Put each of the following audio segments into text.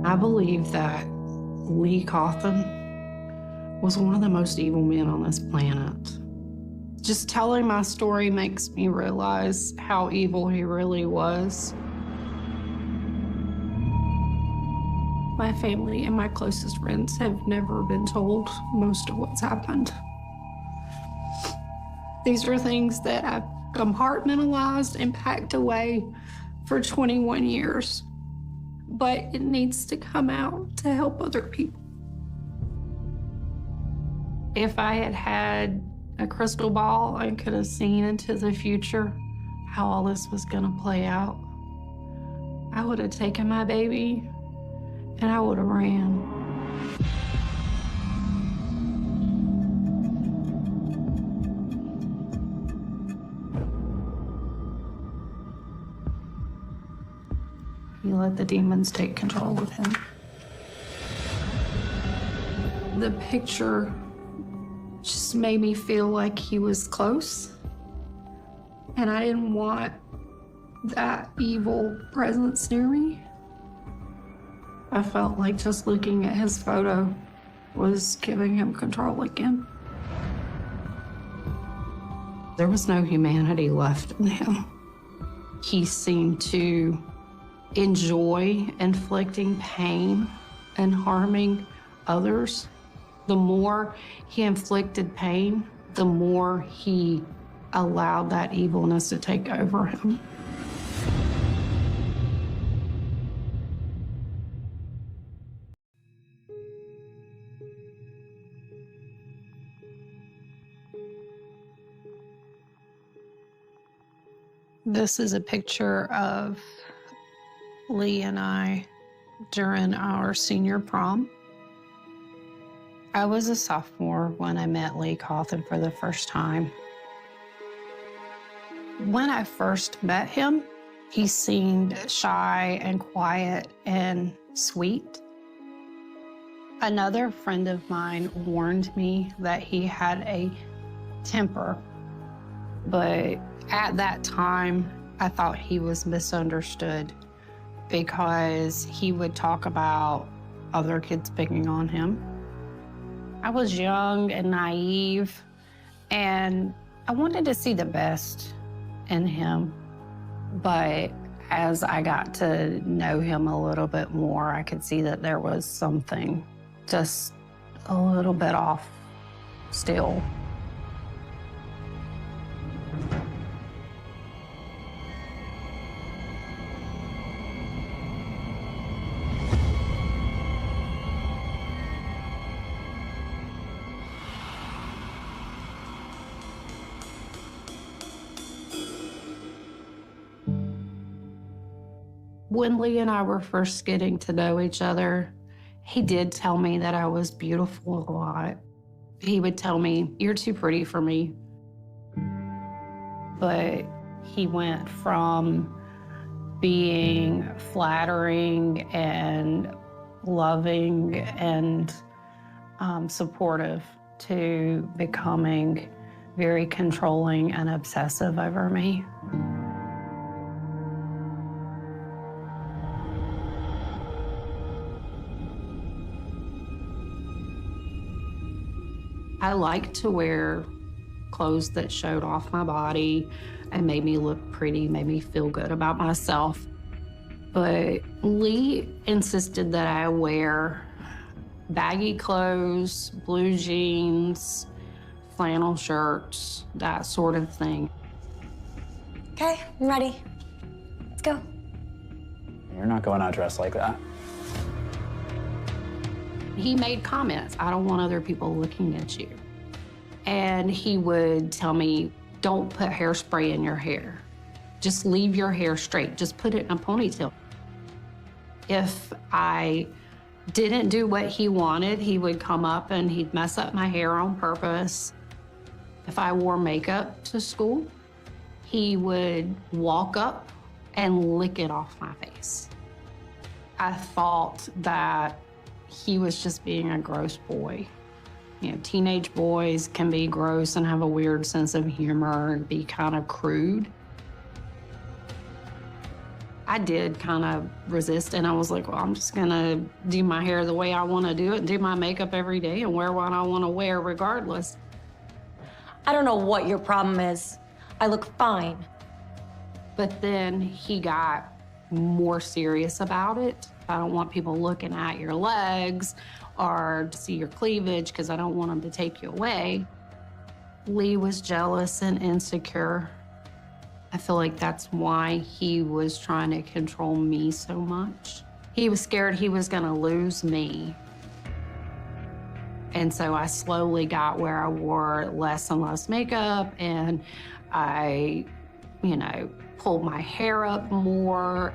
I believe that Lee Cawthon was one of the most evil men on this planet. Just telling my story makes me realize how evil he really was. My family and my closest friends have never been told most of what's happened. These are things that I've compartmentalized and packed away for 21 years. But it needs to come out to help other people. If I had had a crystal ball, I could have seen into the future how all this was gonna play out. I would have taken my baby and I would have ran. He let the demons take control of him. The picture just made me feel like he was close, and I didn't want that evil presence near me. I felt like just looking at his photo was giving him control again. There was no humanity left in him. He seemed to enjoy inflicting pain and harming others. The more he inflicted pain, the more he allowed that evilness to take over him. This is a picture of Lee and I during our senior prom. I was a sophomore when I met Lee Cawthon for the first time. When I first met him, he seemed shy and quiet and sweet. Another friend of mine warned me that he had a temper, but at that time, I thought he was misunderstood because he would talk about other kids picking on him. I was young and naive, and I wanted to see the best in him. But as I got to know him a little bit more, I could see that there was something just a little bit off still. When Lee and I were first getting to know each other, he did tell me that I was beautiful a lot. He would tell me, "You're too pretty for me." But he went from being flattering and loving and supportive to becoming very controlling and obsessive over me. I liked to wear clothes that showed off my body and made me look pretty, made me feel good about myself. But Lee insisted that I wear baggy clothes, blue jeans, flannel shirts, that sort of thing. Okay, I'm ready. Let's go. You're not going out dressed like that. He made comments, "I don't want other people looking at you." And he would tell me, "Don't put hairspray in your hair. Just leave your hair straight. Just put it in a ponytail." If I didn't do what he wanted, he would come up and he'd mess up my hair on purpose. If I wore makeup to school, he would walk up and lick it off my face. I thought that he was just being a gross boy. You know, teenage boys can be gross and have a weird sense of humor and be kind of crude. I did kind of resist, and I was like, well, I'm just gonna do my hair the way I want to do it and do my makeup every day and wear what I want to wear regardless. I don't know what your problem is. I look fine. But then he got more serious about it. I don't want people looking at your legs or to see your cleavage because I don't want them to take you away. Lee was jealous and insecure. I feel like that's why he was trying to control me so much. He was scared he was gonna lose me. And so I slowly got where I wore less and less makeup, and I, pulled my hair up more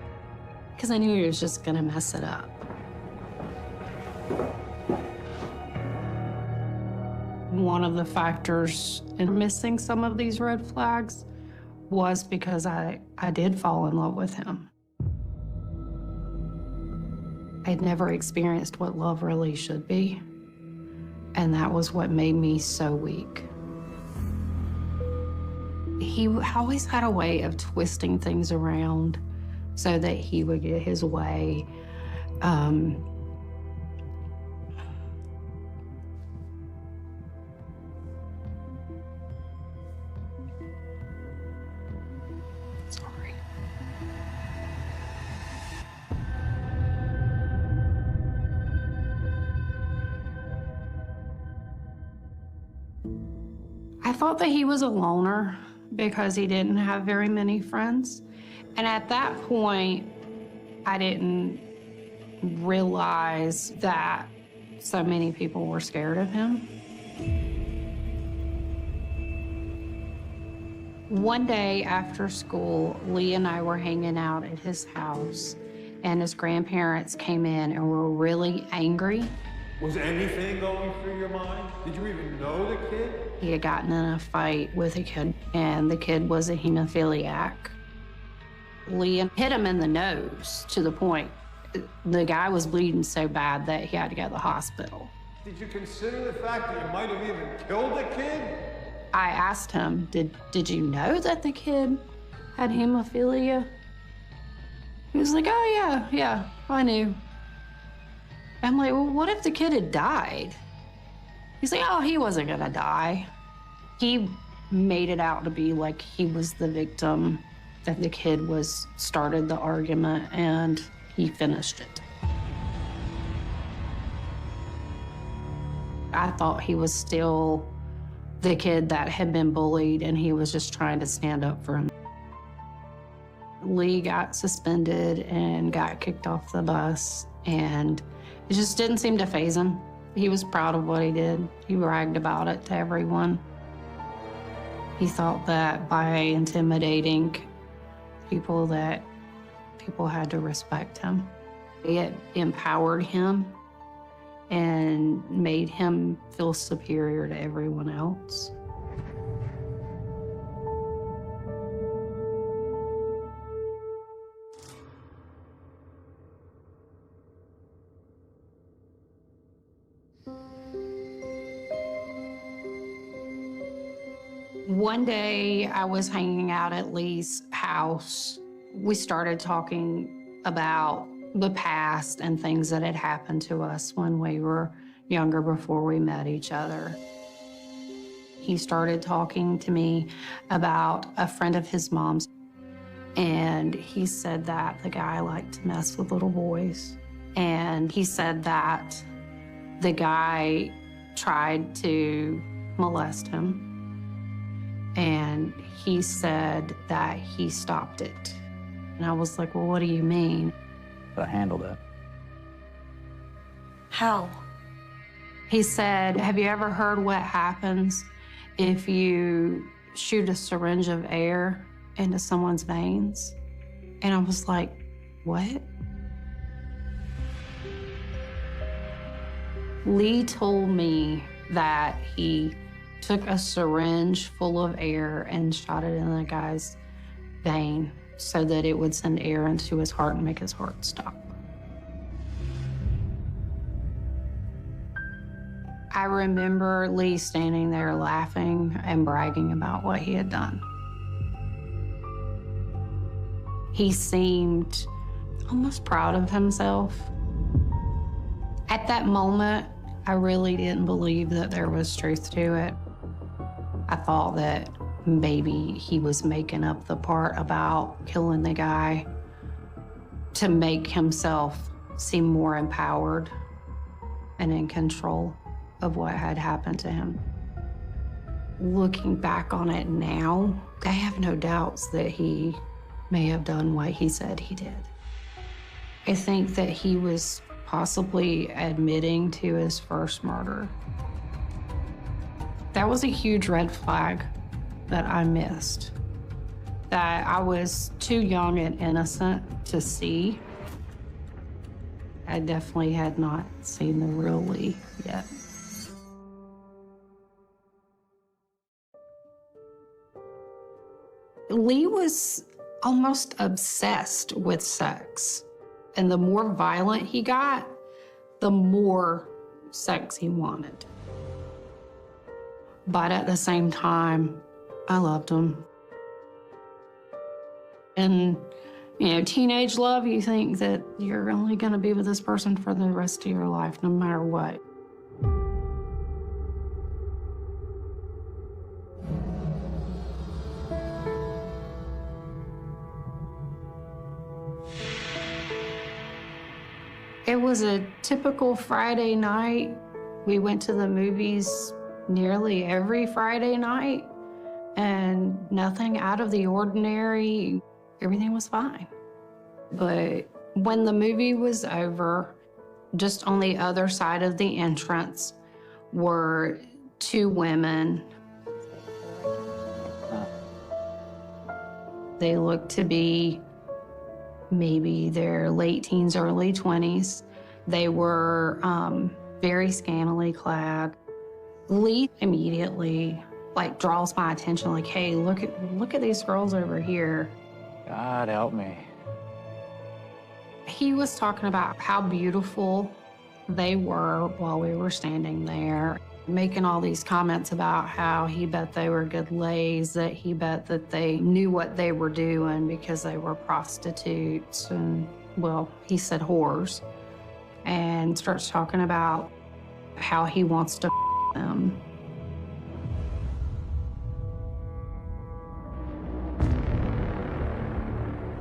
because I knew he was just gonna mess it up. One of the factors in missing some of these red flags was because I did fall in love with him. I'd never experienced what love really should be, and that was what made me so weak. He always had a way of twisting things around so that he would get his way. Sorry. I thought that he was a loner because he didn't have very many friends. And at that point, I didn't realize that so many people were scared of him. One day after school, Lee and I were hanging out at his house, and his grandparents came in and were really angry. Was anything going through your mind? Did you even know the kid? He had gotten in a fight with a kid, and the kid was a hemophiliac. Lee hit him in the nose to the point the guy was bleeding so bad that he had to go to the hospital. Did you consider the fact that you might have even killed the kid? I asked him, did you know that the kid had hemophilia? He was like, oh yeah, I knew. I'm like, well, what if the kid had died? He's like, oh, he wasn't gonna die. He made it out to be like he was the victim, that the kid started the argument, and he finished it. I thought he was still the kid that had been bullied, and he was just trying to stand up for him. Lee got suspended and got kicked off the bus, and it just didn't seem to faze him. He was proud of what he did. He bragged about it to everyone. He thought that by intimidating people, that people had to respect him. It empowered him and made him feel superior to everyone else. One day I was hanging out at Lee's house. We started talking about the past and things that had happened to us when we were younger before we met each other. He started talking to me about a friend of his mom's, and he said that the guy liked to mess with little boys. And he said that the guy tried to molest him. And he said that he stopped it. And I was like, well, what do you mean? I handled it. How? He said, have you ever heard what happens if you shoot a syringe of air into someone's veins? And I was like, what? Lee told me that he took a syringe full of air and shot it in the guy's vein so that it would send air into his heart and make his heart stop. I remember Lee standing there laughing and bragging about what he had done. He seemed almost proud of himself. At that moment, I really didn't believe that there was truth to it. I thought that maybe he was making up the part about killing the guy to make himself seem more empowered and in control of what had happened to him. Looking back on it now, I have no doubts that he may have done what he said he did. I think that he was possibly admitting to his first murder. That was a huge red flag that I missed, that I was too young and innocent to see. I definitely had not seen the real Lee yet. Lee was almost obsessed with sex. And the more violent he got, the more sex he wanted. But at the same time, I loved him. And, you know, teenage love, you think that you're only going to be with this person for the rest of your life, no matter what. It was a typical Friday night. We went to the movies nearly every Friday night, and nothing out of the ordinary. Everything was fine. But when the movie was over, just on the other side of the entrance were two women. They looked to be maybe their late teens, early 20s. They were very scantily clad. Lee immediately draws my attention, like, hey, look at these girls over here. God help me. He was talking about how beautiful they were while we were standing there, making all these comments about how he bet they were good lays, that he bet that they knew what they were doing because they were prostitutes and, well, he said whores, and starts talking about how he wants to them.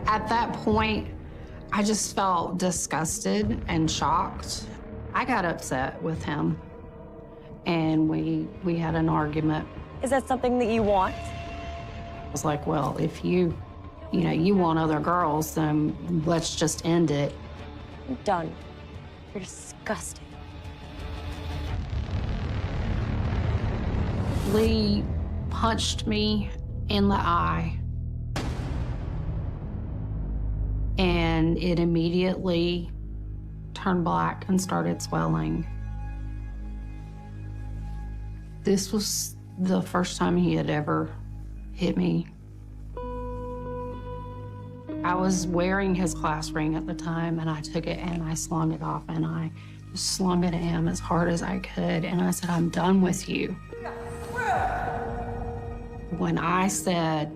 At that point, I just felt disgusted and shocked. I got upset with him, and we had an argument. Is that something that you want? I was like, well, if you want other girls, then let's just end it. I'm done. You're disgusting. Lee punched me in the eye, and it immediately turned black and started swelling. This was the first time he had ever hit me. I was wearing his class ring at the time, and I took it and I slung it off, and I just slung it at him as hard as I could, and I said, I'm done with you. When I said,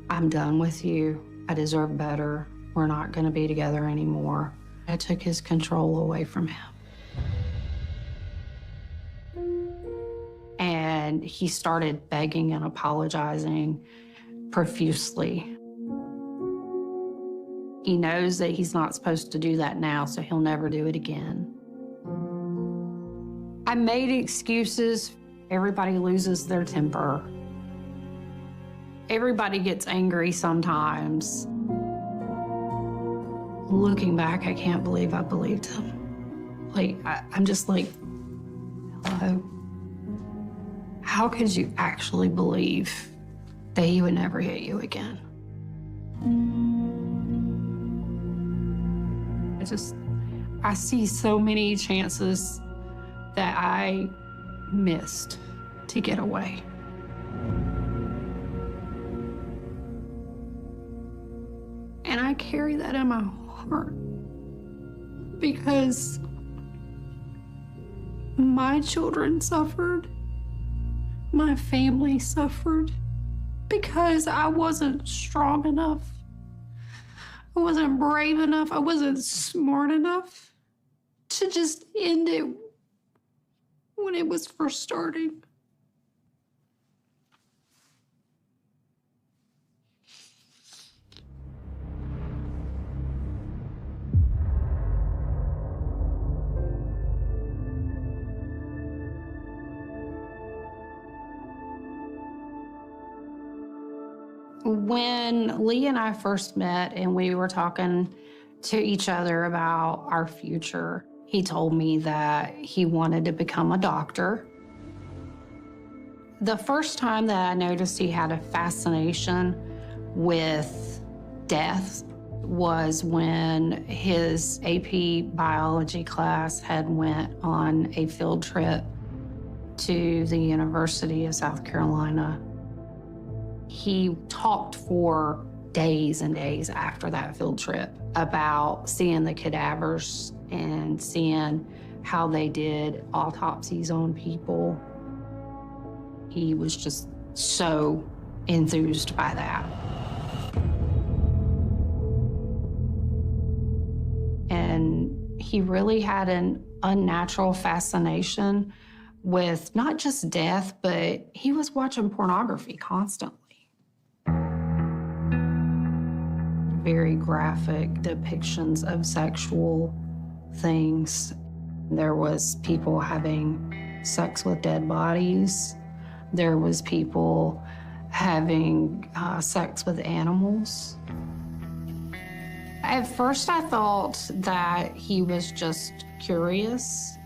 I'm done with you, I deserve better, we're not gonna be together anymore, I took his control away from him. And he started begging and apologizing profusely. He knows that he's not supposed to do that now, so he'll never do it again. I made excuses. Everybody loses their temper. Everybody gets angry sometimes. Looking back, I can't believe I believed him. I'm just like, hello? How could you actually believe that he would never hit you again? I see so many chances that I missed to get away. And I carry that in my heart because my children suffered, my family suffered because I wasn't strong enough I wasn't brave enough. I wasn't smart enough to just end it when it was first starting. When Lee and I first met and we were talking to each other about our future, he told me that he wanted to become a doctor. The first time that I noticed he had a fascination with death was when his AP biology class had went on a field trip to the University of South Carolina. He talked for days and days after that field trip about seeing the cadavers and seeing how they did autopsies on people. He was just so enthused by that. And he really had an unnatural fascination with not just death, but he was watching pornography constantly. Very graphic depictions of sexual things. There was people having sex with dead bodies. There was people having sex with animals. At first I thought that he was just curious,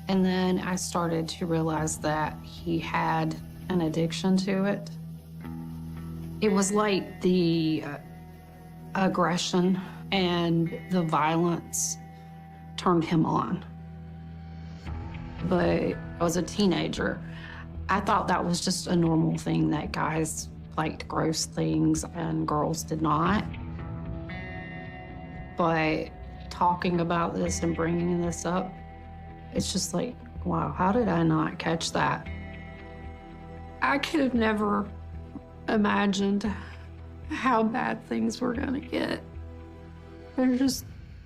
and then I started to realize that he had an addiction to it. It was like the aggression and the violence turned him on. But as a teenager, I thought that was just a normal thing, that guys liked gross things and girls did not. But talking about this and bringing this up, it's just like, wow, how did I not catch that? I could have never imagined how bad things were gonna get. This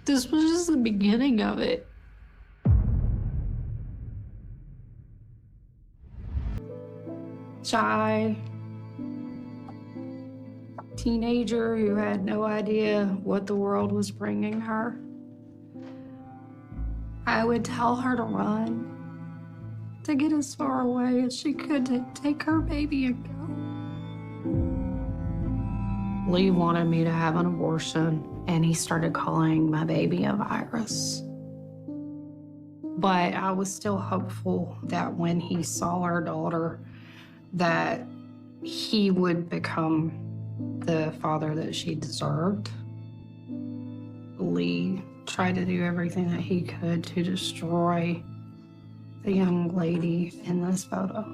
was just the beginning of it. Shy teenager who had no idea what the world was bringing her. I would tell her to run, to get as far away as she could, to take her baby and go. Lee wanted me to have an abortion, and he started calling my baby a virus. But I was still hopeful that when he saw our daughter, that he would become the father that she deserved. Lee tried to do everything that he could to destroy the young lady in this photo.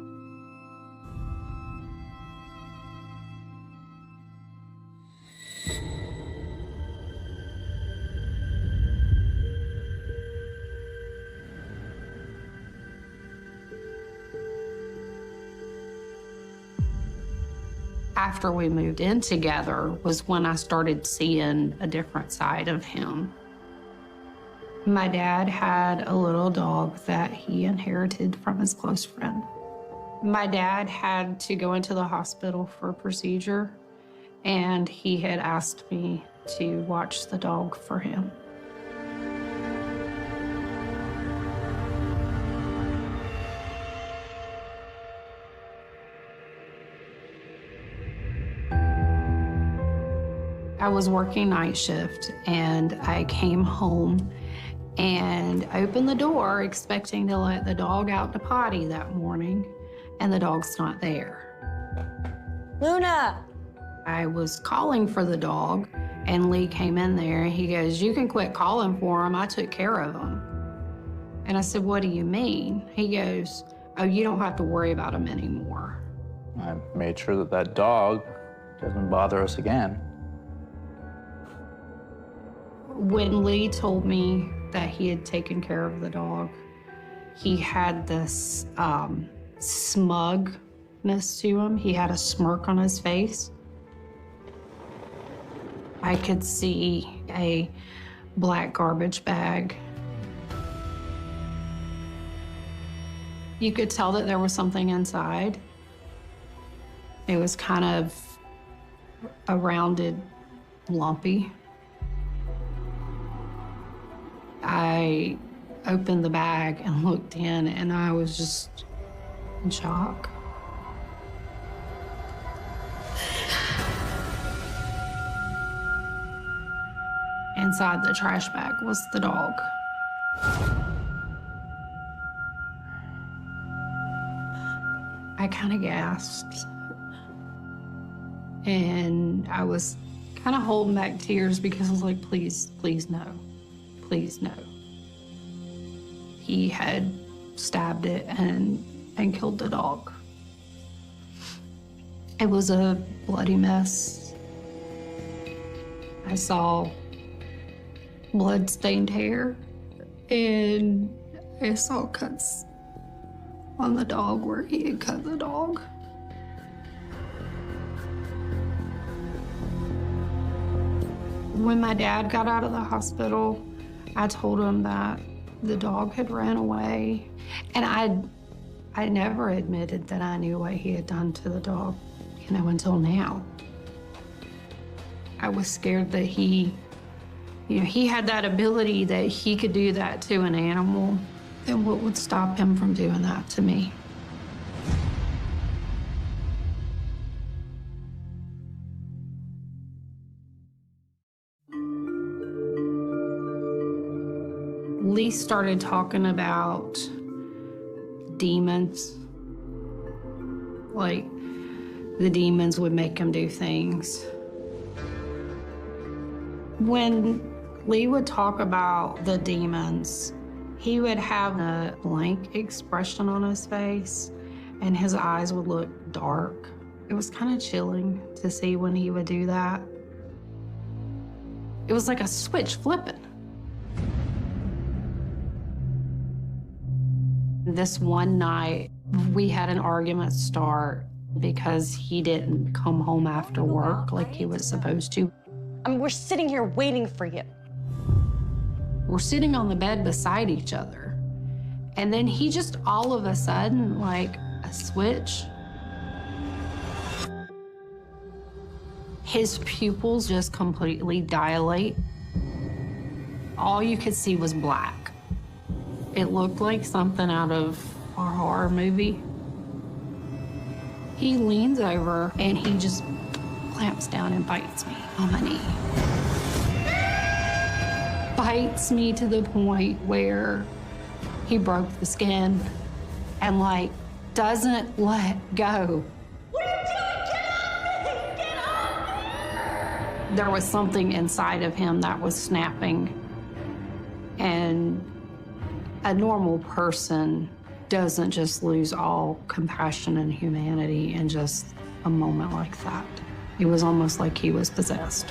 After we moved in together was when I started seeing a different side of him. My dad had a little dog that he inherited from his close friend. My dad had to go into the hospital for a procedure, and he had asked me to watch the dog for him. I was working night shift, and I came home and opened the door expecting to let the dog out to potty that morning, and the dog's not there. Luna! I was calling for the dog, and Lee came in there, and he goes, "You can quit calling for him. I took care of him." And I said, "What do you mean?" He goes, "Oh, you don't have to worry about him anymore." I made sure that that dog doesn't bother us again. When Lee told me that he had taken care of the dog, he had this smugness to him. He had a smirk on his face. I could see a black garbage bag. You could tell that there was something inside. It was kind of a rounded, lumpy. I opened the bag and looked in, and I was just in shock. Inside the trash bag was the dog. I kind of gasped. And I was kind of holding back tears because I was like, please, please no. Please no. He had stabbed it and killed the dog. It was a bloody mess. I saw blood-stained hair, and I saw cuts on the dog where he had cut the dog. When my dad got out of the hospital, I told him that the dog had ran away, and I never admitted that I knew what he had done to the dog, until now. I was scared that he had that ability that he could do that to an animal, and what would stop him from doing that to me? Lee started talking about demons. Like, the demons would make him do things. When Lee would talk about the demons, he would have a blank expression on his face, and his eyes would look dark. It was kind of chilling to see when he would do that. It was like a switch flipping. This one night, we had an argument start because he didn't come home after work like he was supposed to. We're sitting here waiting for you. We're sitting on the bed beside each other. And then he just all of a sudden, like a switch, his pupils just completely dilate. All you could see was black. It looked like something out of a horror movie. He leans over and he just clamps down and bites me on my knee. Bites me to the point where he broke the skin and, like, doesn't let go. What are you doing? Get off me! Get off me! There was something inside of him that was snapping, and a normal person doesn't just lose all compassion and humanity in just a moment like that. It was almost like he was possessed.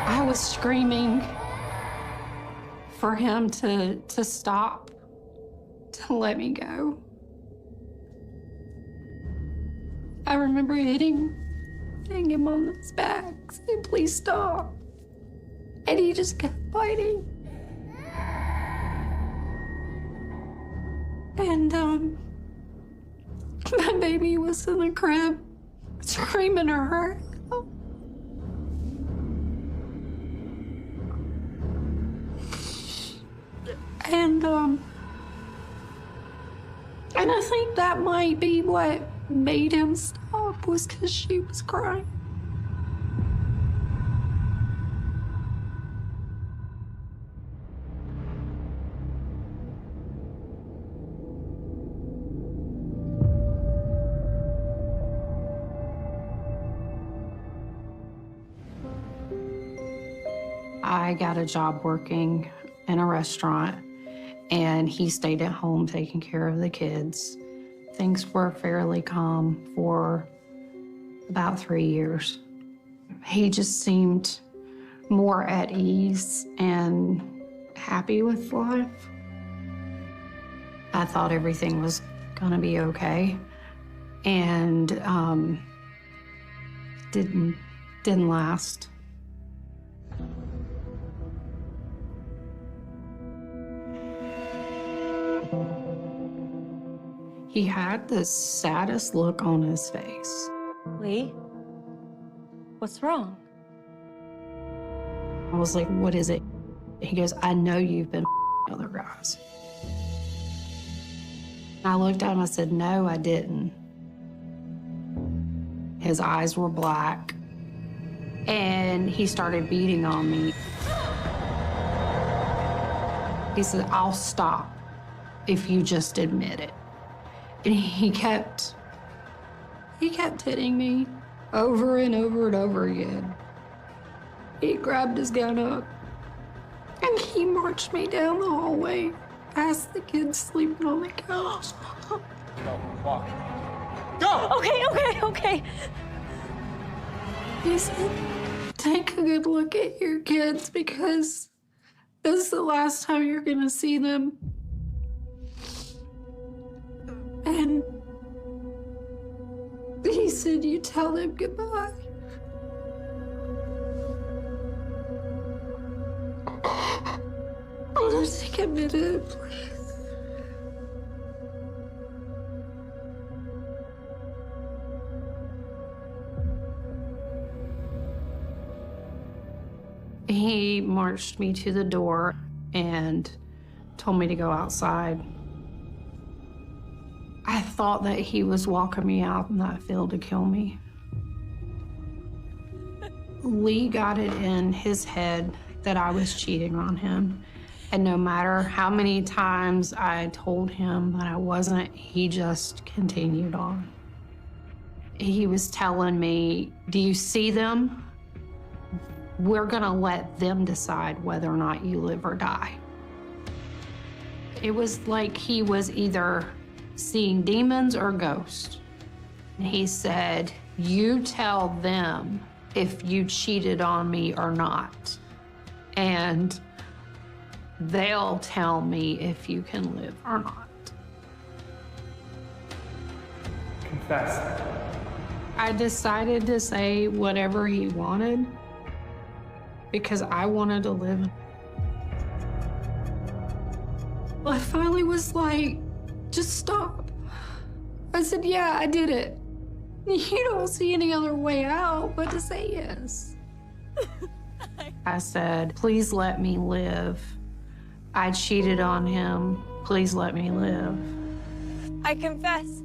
I was screaming for him to stop, to let me go. I remember hitting him on his back, saying, please stop. And he just kept biting. And my baby was in the crib, screaming her out. And I think that might be what made him stop, was because she was crying. I got a job working in a restaurant, and he stayed at home taking care of the kids. Things were fairly calm for about 3 years. He just seemed more at ease and happy with life. I thought everything was gonna be okay. And didn't last. He had the saddest look on his face. Lee, what's wrong? I was like, what is it? He goes, I know you've been other guys. I looked at him, I said, no, I didn't. His eyes were black, and he started beating on me. He said, I'll stop if you just admit it. And he kept hitting me over and over and over again. He grabbed his gun up, and he marched me down the hallway past the kids sleeping on the couch. Go! Okay. He said, take a good look at your kids because this is the last time you're gonna see them. And he said, you tell them goodbye. I'll just take a minute, please. He marched me to the door and told me to go outside. I thought that he was walking me out in that field to kill me. Lee got it in his head that I was cheating on him. And no matter how many times I told him that I wasn't, he just continued on. He was telling me, do you see them? We're gonna let them decide whether or not you live or die. It was like he was either seeing demons or ghosts. He said, you tell them if you cheated on me or not. And they'll tell me if you can live or not. Confess. I decided to say whatever he wanted because I wanted to live. I finally was like, just stop. I said, yeah, I did it. You don't see any other way out but to say yes. I said, please let me live. I cheated on him. Please let me live. I confess.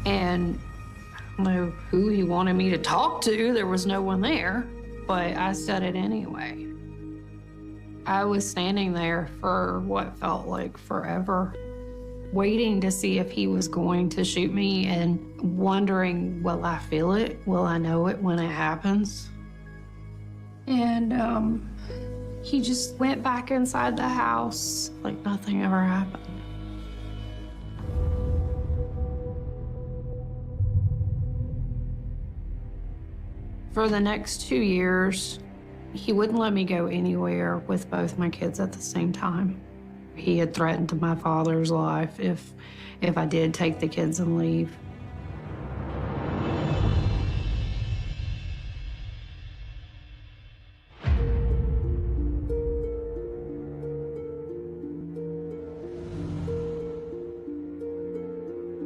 And I don't know who he wanted me to talk to. There was no one there, but I said it anyway. I was standing there for what felt like forever, waiting to see if he was going to shoot me and wondering, will I feel it? Will I know it when it happens? And he just went back inside the house like nothing ever happened. For the next 2 years, he wouldn't let me go anywhere with both my kids at the same time. He had threatened my father's life if I did take the kids and leave.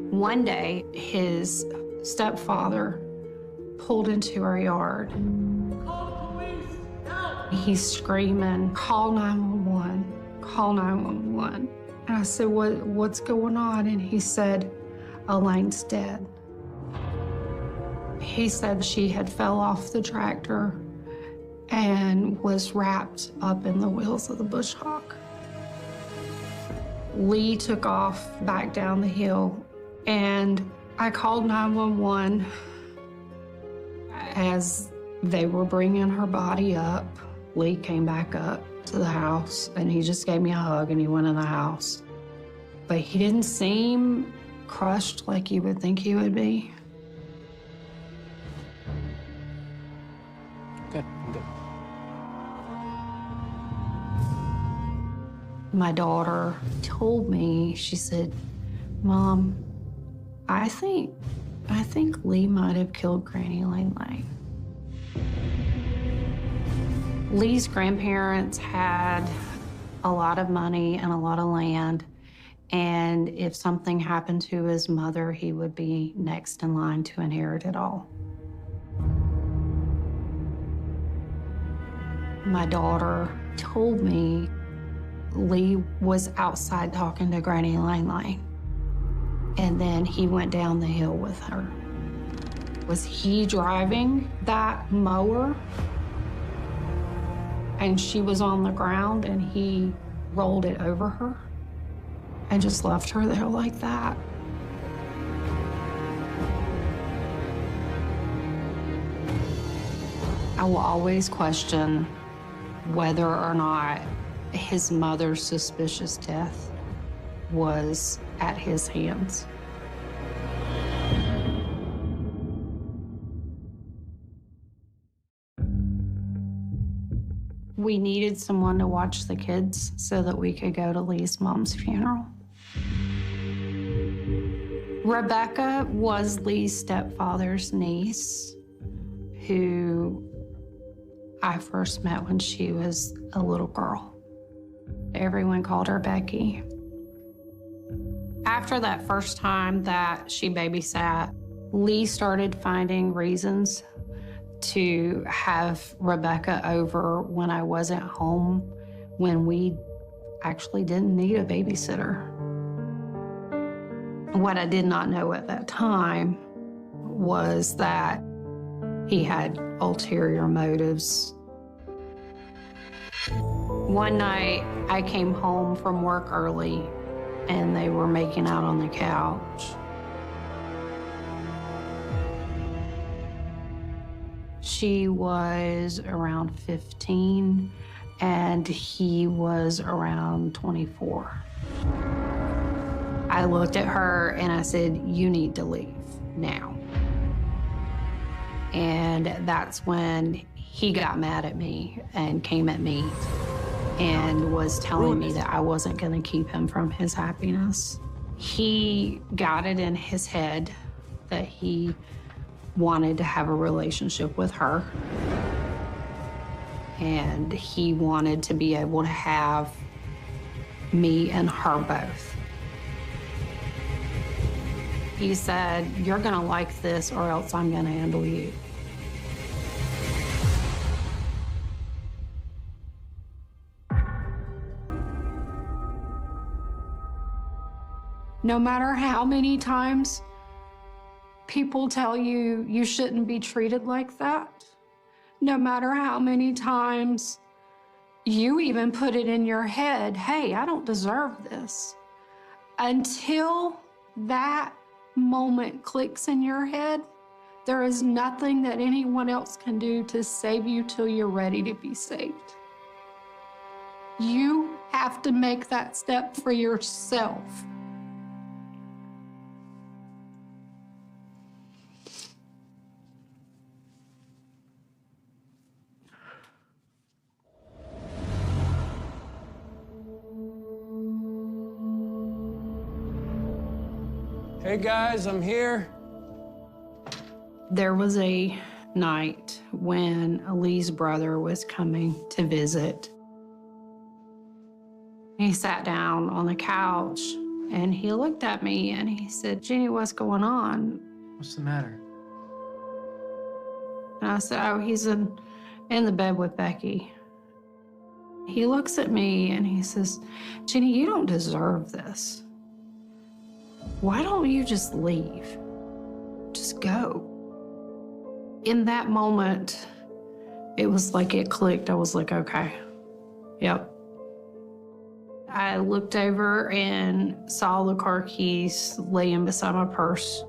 One day, his stepfather pulled into our yard. Call the police! Help! He's screaming, call 911, call 911. And I said, what's going on? And he said, Elaine's dead. He said she had fell off the tractor and was wrapped up in the wheels of the bush hog. Lee took off back down the hill, and I called 911 as they were bringing her body up. Lee came back up to the house, and he just gave me a hug, and he went in the house. But he didn't seem crushed like you would think he would be. Good. My daughter told me, she said, Mom, I think I think Lee might have killed Granny Lane Lane. Lee's grandparents had a lot of money and a lot of land, and if something happened to his mother, he would be next in line to inherit it all. My daughter told me Lee was outside talking to Granny Lane Lane, and then he went down the hill with her. Was he driving that mower? And she was on the ground and he rolled it over her and just left her there like that. I will always question whether or not his mother's suspicious death was at his hands. We needed someone to watch the kids so that we could go to Lee's mom's funeral. Rebecca was Lee's stepfather's niece, who I first met when she was a little girl. Everyone called her Becky. After that first time that she babysat, Lee started finding reasons to have Rebecca over when I wasn't home, when we actually didn't need a babysitter. What I did not know at that time was that he had ulterior motives. One night, I came home from work early, and they were making out on the couch. She was around 15, and he was around 24. I looked at her and I said, "You need to leave now." And that's when he got mad at me and came at me and was telling me that I wasn't going to keep him from his happiness. He got it in his head that he wanted to have a relationship with her, and he wanted to be able to have me and her both. He said, "You're gonna like this or else I'm gonna handle you." No matter how many times people tell you you shouldn't be treated like that, no matter how many times you even put it in your head, "Hey, I don't deserve this," until that moment clicks in your head, there is nothing that anyone else can do to save you till you're ready to be saved. You have to make that step for yourself. Hey guys, I'm here. There was a night when Lee's brother was coming to visit. He sat down on the couch and he looked at me and he said, "Jenny, what's going on?" What's the matter? And I said, "Oh, he's in the bed with Becky." He looks at me and he says, "Jenny, you don't deserve this. Why don't you just leave? Just go." In that moment, it was like it clicked. I was like, okay, yep. I looked over and saw the car keys laying beside my purse.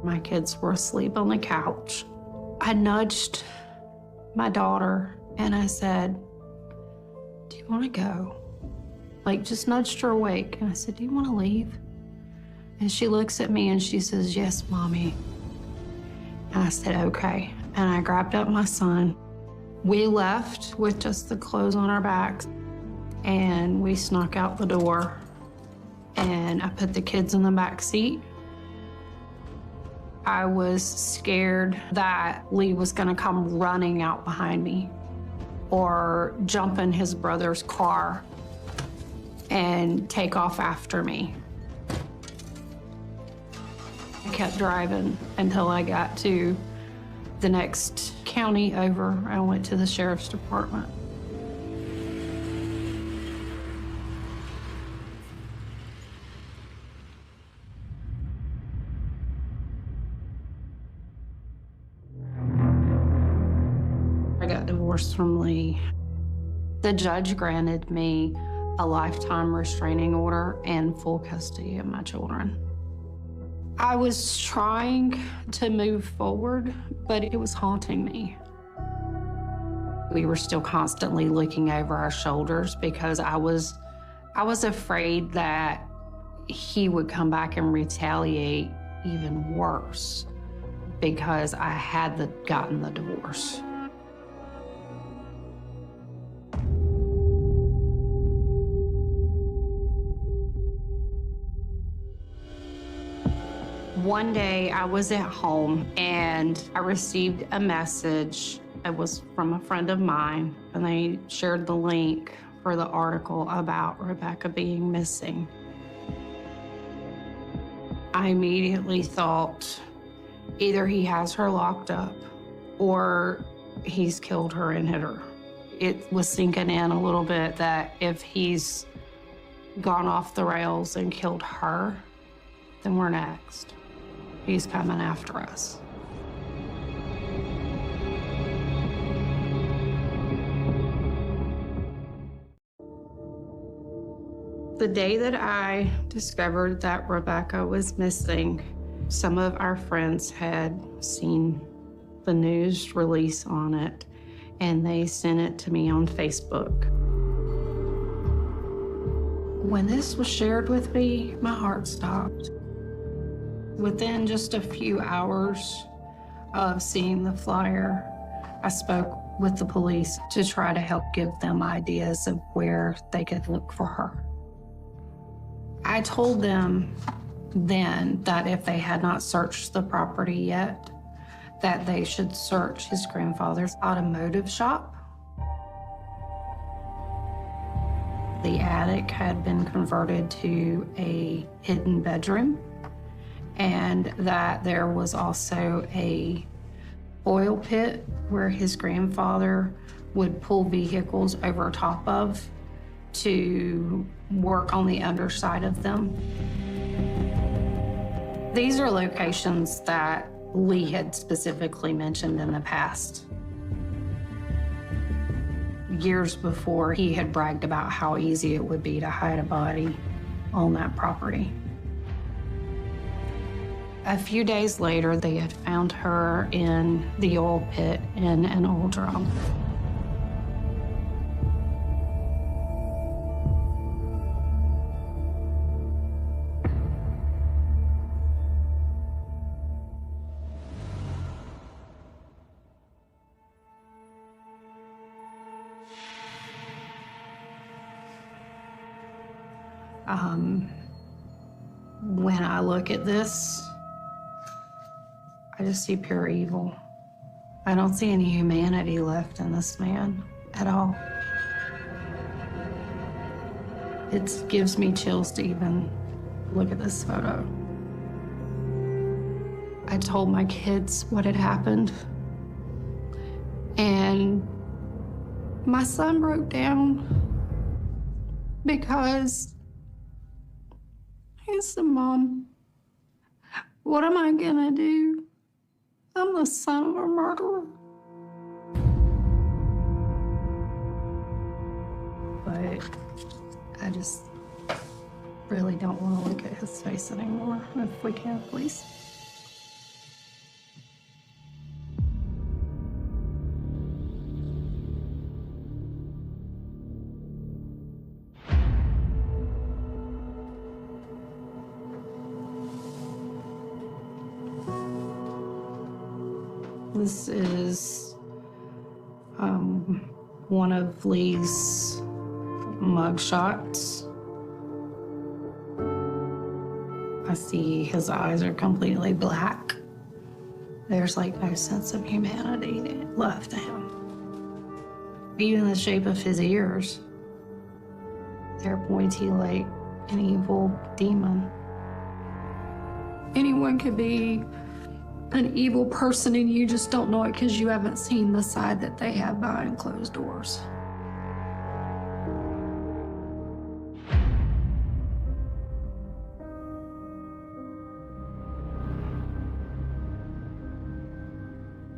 My kids were asleep on the couch. I nudged my daughter and I said, "Do you want to go?" Like, just nudged her awake. And I said, "Do you want to leave?" And she looks at me and she says, "Yes, Mommy." And I said, "Okay." And I grabbed up my son. We left with just the clothes on our backs and we snuck out the door. and I put the kids in the back seat. I was scared that Lee was gonna come running out behind me or jump in his brother's car and take off after me. I kept driving until I got to the next county over. I went to the sheriff's department. I got divorced from Lee. The judge granted me a lifetime restraining order and full custody of my children. I was trying to move forward, but it was haunting me. We were still constantly looking over our shoulders because I was afraid that he would come back and retaliate even worse because I had gotten the divorce. One day I was at home and I received a message. It was from a friend of mine, and they shared the link for the article about Rebecca being missing. I immediately thought either he has her locked up or he's killed her and hid her. It was sinking in a little bit that if he's gone off the rails and killed her, then we're next. He's coming after us. The day that I discovered that Rebecca was missing, some of our friends had seen the news release on it, and they sent it to me on Facebook. When this was shared with me, my heart stopped. Within just a few hours of seeing the flyer, I spoke with the police to try to help give them ideas of where they could look for her. I told them then that if they had not searched the property yet, that they should search his grandfather's automotive shop. The attic had been converted to a hidden bedroom, and that there was also a oil pit where his grandfather would pull vehicles over top of to work on the underside of them. These are locations that Lee had specifically mentioned in the past. Years before, he had bragged about how easy it would be to hide a body on that property. A few days later, they had found her in the oil pit in an oil drum. When I look at this, I just see pure evil. I don't see any humanity left in this man at all. It gives me chills to even look at this photo. I told my kids what had happened, and my son broke down because he said, "Mom, what am I gonna do? I'm the son of a murderer." But I just really don't want to look at his face anymore. If we can, please. This is one of Lee's mug shots. see his eyes are completely black. There's like no sense of humanity left to him. Even the shape of his ears, they're pointy like an evil demon. Anyone could be an evil person and you just don't know it because you haven't seen the side that they have behind closed doors.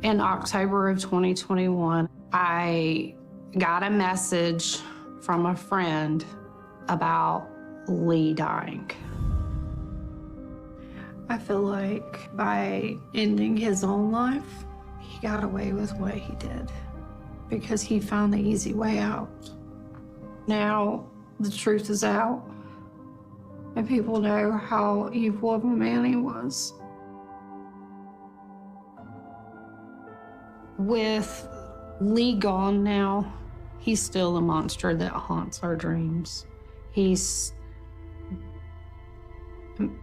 In October of 2021, I got a message from a friend about Lee dying. I feel like by ending his own life, he got away with what he did because he found the easy way out. Now the truth is out and people know how evil of a man he was. With Lee gone now, he's still a monster that haunts our dreams.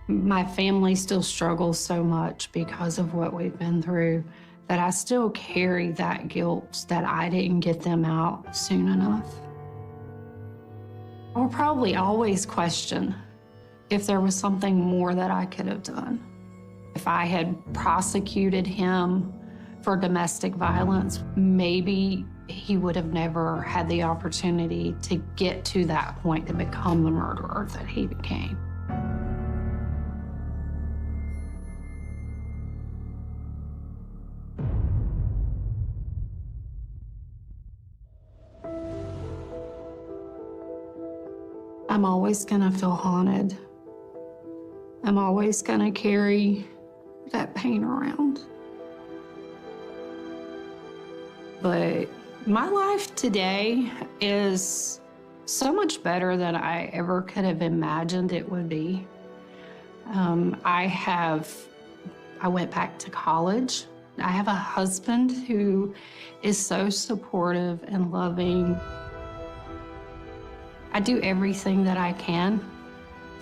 My family still struggles so much because of what we've been through that I still carry that guilt that I didn't get them out soon enough. I'll probably always question if there was something more that I could have done. If I had prosecuted him for domestic violence, maybe he would have never had the opportunity to get to that point to become the murderer that he became. I'm always gonna feel haunted. I'm always gonna carry that pain around. But my life today is so much better than I ever could have imagined it would be. I went back to college. I have a husband who is so supportive and loving. I do everything that I can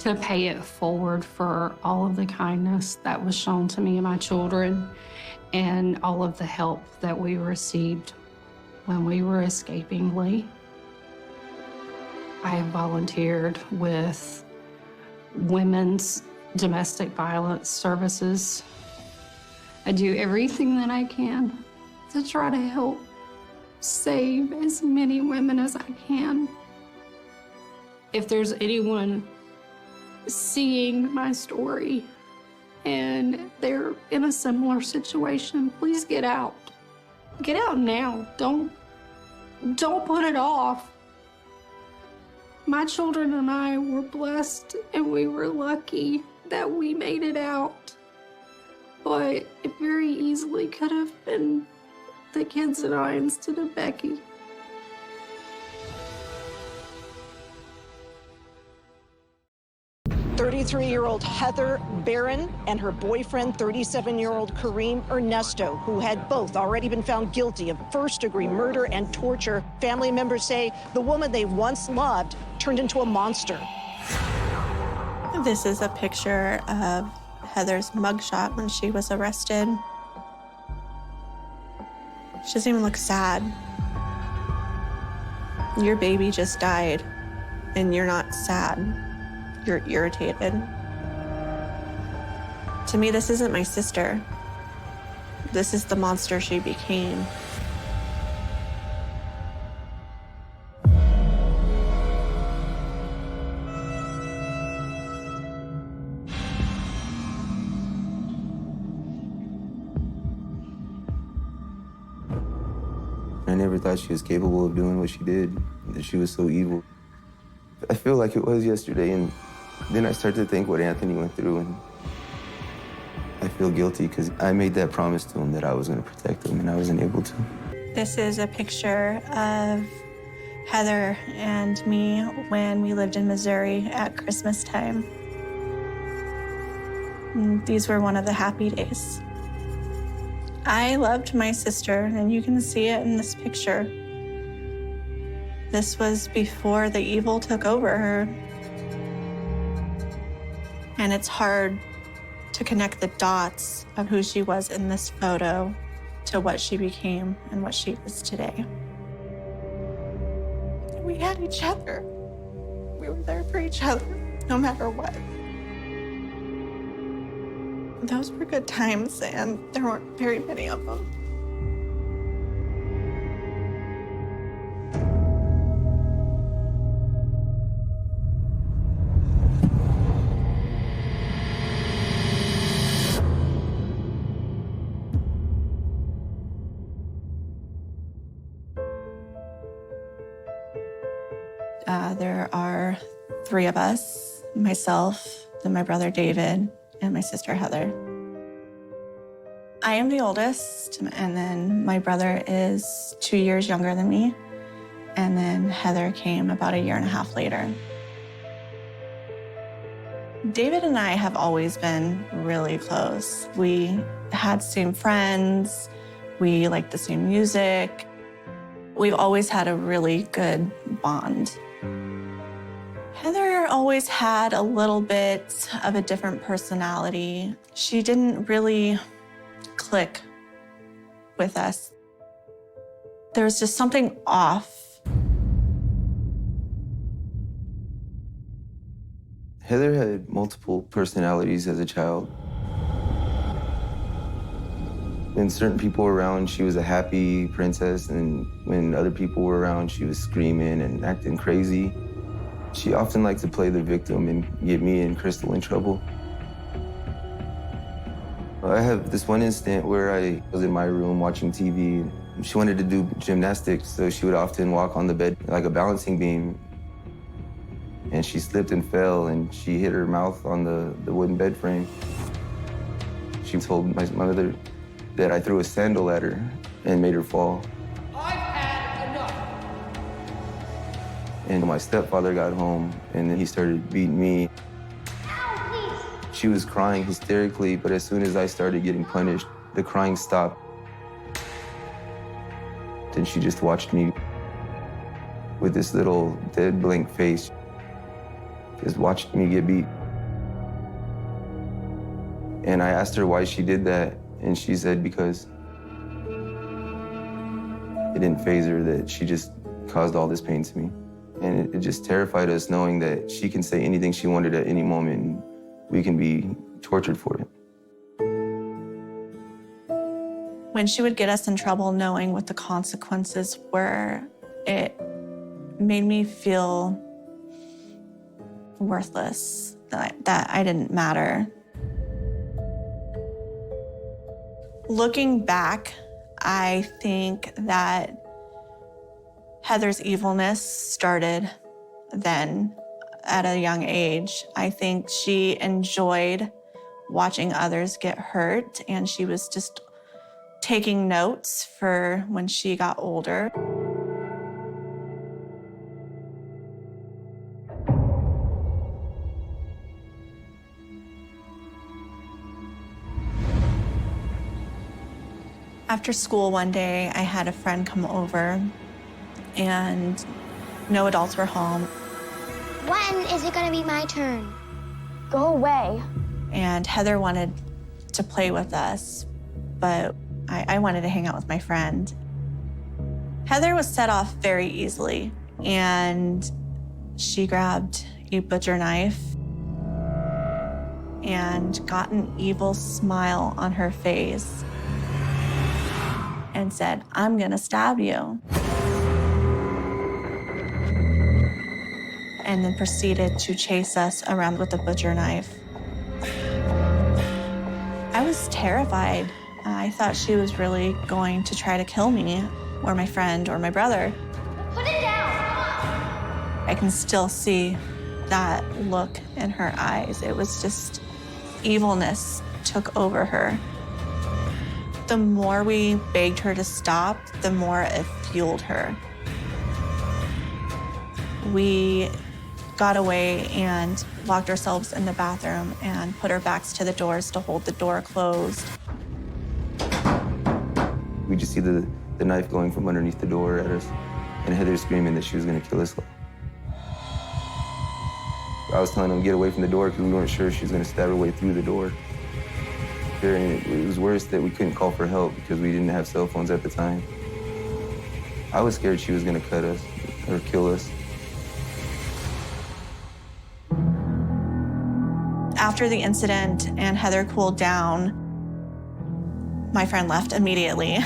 to pay it forward for all of the kindness that was shown to me and my children, and all of the help that we received when we were escaping Lee. I have volunteered with women's domestic violence services. I do everything that I can to try to help save as many women as I can. If there's anyone seeing my story and they're in a similar situation, please get out. Get out now. Don't put it off. My children and I were blessed and we were lucky that we made it out. But it very easily could have been the kids and I instead of Becky. "33-year-old Heather Barron and her boyfriend, 37-year-old Kareem Ernesto, who had both already been found guilty of first-degree murder and torture. Family members say the woman they once loved turned into a monster. This is a picture of Heather's mugshot when she was arrested. She doesn't even look sad. Your baby just died, and you're not sad. You're irritated. To me, this isn't my sister. This is the monster she became. I never thought she was capable of doing what she did, that she was so evil. I feel like it was yesterday, and then I start to think what Anthony went through, and I feel guilty because I made that promise to him that I was going to protect him, and I wasn't able to. This is a picture of Heather and me when we lived in Missouri at Christmas time. And these were one of the happy days. I loved my sister, and you can see it in this picture. This was before the evil took over her. And it's hard to connect the dots of who she was in this photo to what she became and what she is today. We had each other. We were there for each other, no matter what. Those were good times, and there weren't very many of them. There are 3 of us, myself, and my brother David, and my sister Heather. I am the oldest, and then my brother is 2 years younger than me, and then Heather came about 1.5 years later. David and I have always been really close. We had the same friends, we liked the same music. We've always had a really good bond. Heather always had a little bit of a different personality. She didn't really click with us. There was just something off. Heather had multiple personalities as a child. When certain people were around, she was a happy princess, and when other people were around, she was screaming and acting crazy. She often liked to play the victim and get me and Crystal in trouble. I have this one instant where I was in my room watching TV. She wanted to do gymnastics, so she would often walk on the bed like a balancing beam. And she slipped and fell, and she hit her mouth on the wooden bed frame. She told my mother that I threw a sandal at her and made her fall. I've had enough. And my stepfather got home, and then he started beating me. Ow, please. She was crying hysterically, but as soon as I started getting punished, the crying stopped. Then she just watched me with this little dead blank face, just watched me get beat. And I asked her why she did that, and she said because it didn't faze her that she just caused all this pain to me. And it just terrified us knowing that she can say anything she wanted at any moment, and we can be tortured for it. When she would get us in trouble, knowing what the consequences were, it made me feel worthless, that I didn't matter. Looking back, I think that Heather's evilness started then at a young age. I think she enjoyed watching others get hurt, and she was just taking notes for when she got older. After school one day, I had a friend come over, and no adults were home. When is it gonna be my turn? Go away. And Heather wanted to play with us, but I wanted to hang out with my friend. Heather was set off very easily, and she grabbed a butcher knife and got an evil smile on her face and said, "I'm gonna stab you." And then proceeded to chase us around with a butcher knife. I was terrified. I thought she was really going to try to kill me, or my friend, or my brother. Put it down! I can still see that look in her eyes. It was just evilness took over her. The more we begged her to stop, the more it fueled her. We got away and locked ourselves in the bathroom and put our backs to the doors to hold the door closed. We just see the knife going from underneath the door at us, and Heather screaming that she was gonna kill us all. I was telling him to get away from the door because we weren't sure she was going to stab her way through the door. And it was worse that we couldn't call for help because we didn't have cell phones at the time. I was scared she was going to cut us or kill us. After the incident and Heather cooled down, my friend left immediately.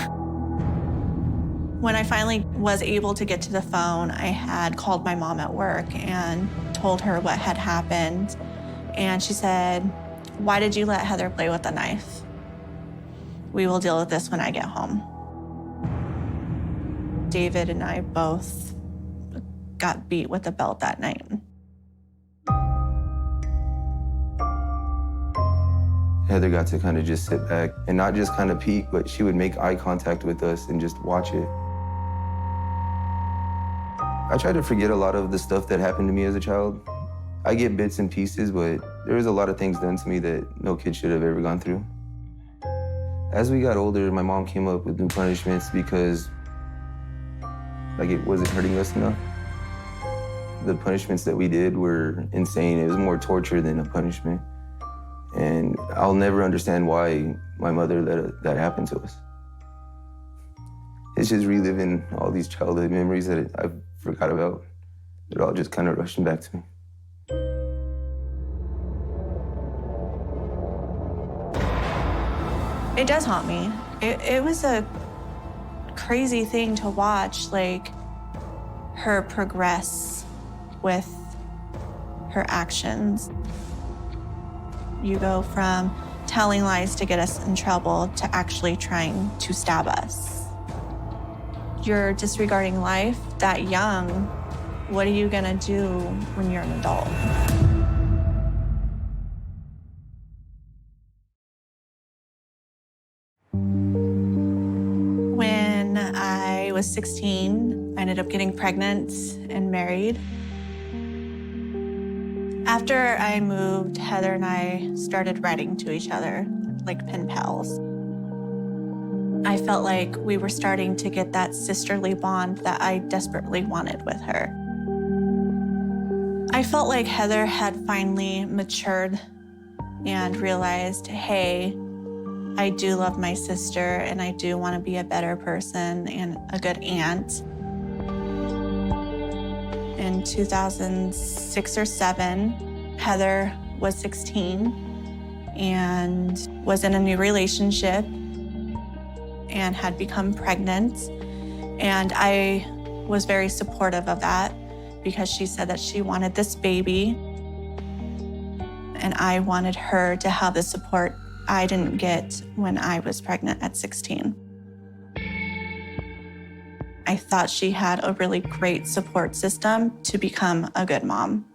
When I finally was able to get to the phone, I had called my mom at work and told her what had happened. And she said, "Why did you let Heather play with the knife? We will deal with this when I get home." David and I both got beat with a belt that night. Heather got to kind of just sit back and not just kind of peek, but she would make eye contact with us and just watch it. I try to forget a lot of the stuff that happened to me as a child. I get bits and pieces, but there was a lot of things done to me that no kid should have ever gone through. As we got older, my mom came up with new punishments because it wasn't hurting us enough. The punishments that we did were insane. It was more torture than a punishment. And I'll never understand why my mother let that happen to us. It's just reliving all these childhood memories that I forgot about. They're all just kind of rushing back to me. It does haunt me. It was a crazy thing to watch, her progress with her actions. You go from telling lies to get us in trouble to actually trying to stab us. You're disregarding life that young. What are you gonna do when you're an adult? When I was 16, I ended up getting pregnant and married. After I moved, Heather and I started writing to each other like pen pals. I felt like we were starting to get that sisterly bond that I desperately wanted with her. I felt like Heather had finally matured and realized, hey, I do love my sister and I do want to be a better person and a good aunt. In 2006 or 7, Heather was 16 and was in a new relationship and had become pregnant. And I was very supportive of that because she said that she wanted this baby and I wanted her to have the support I didn't get when I was pregnant at 16. I thought she had a really great support system to become a good mom.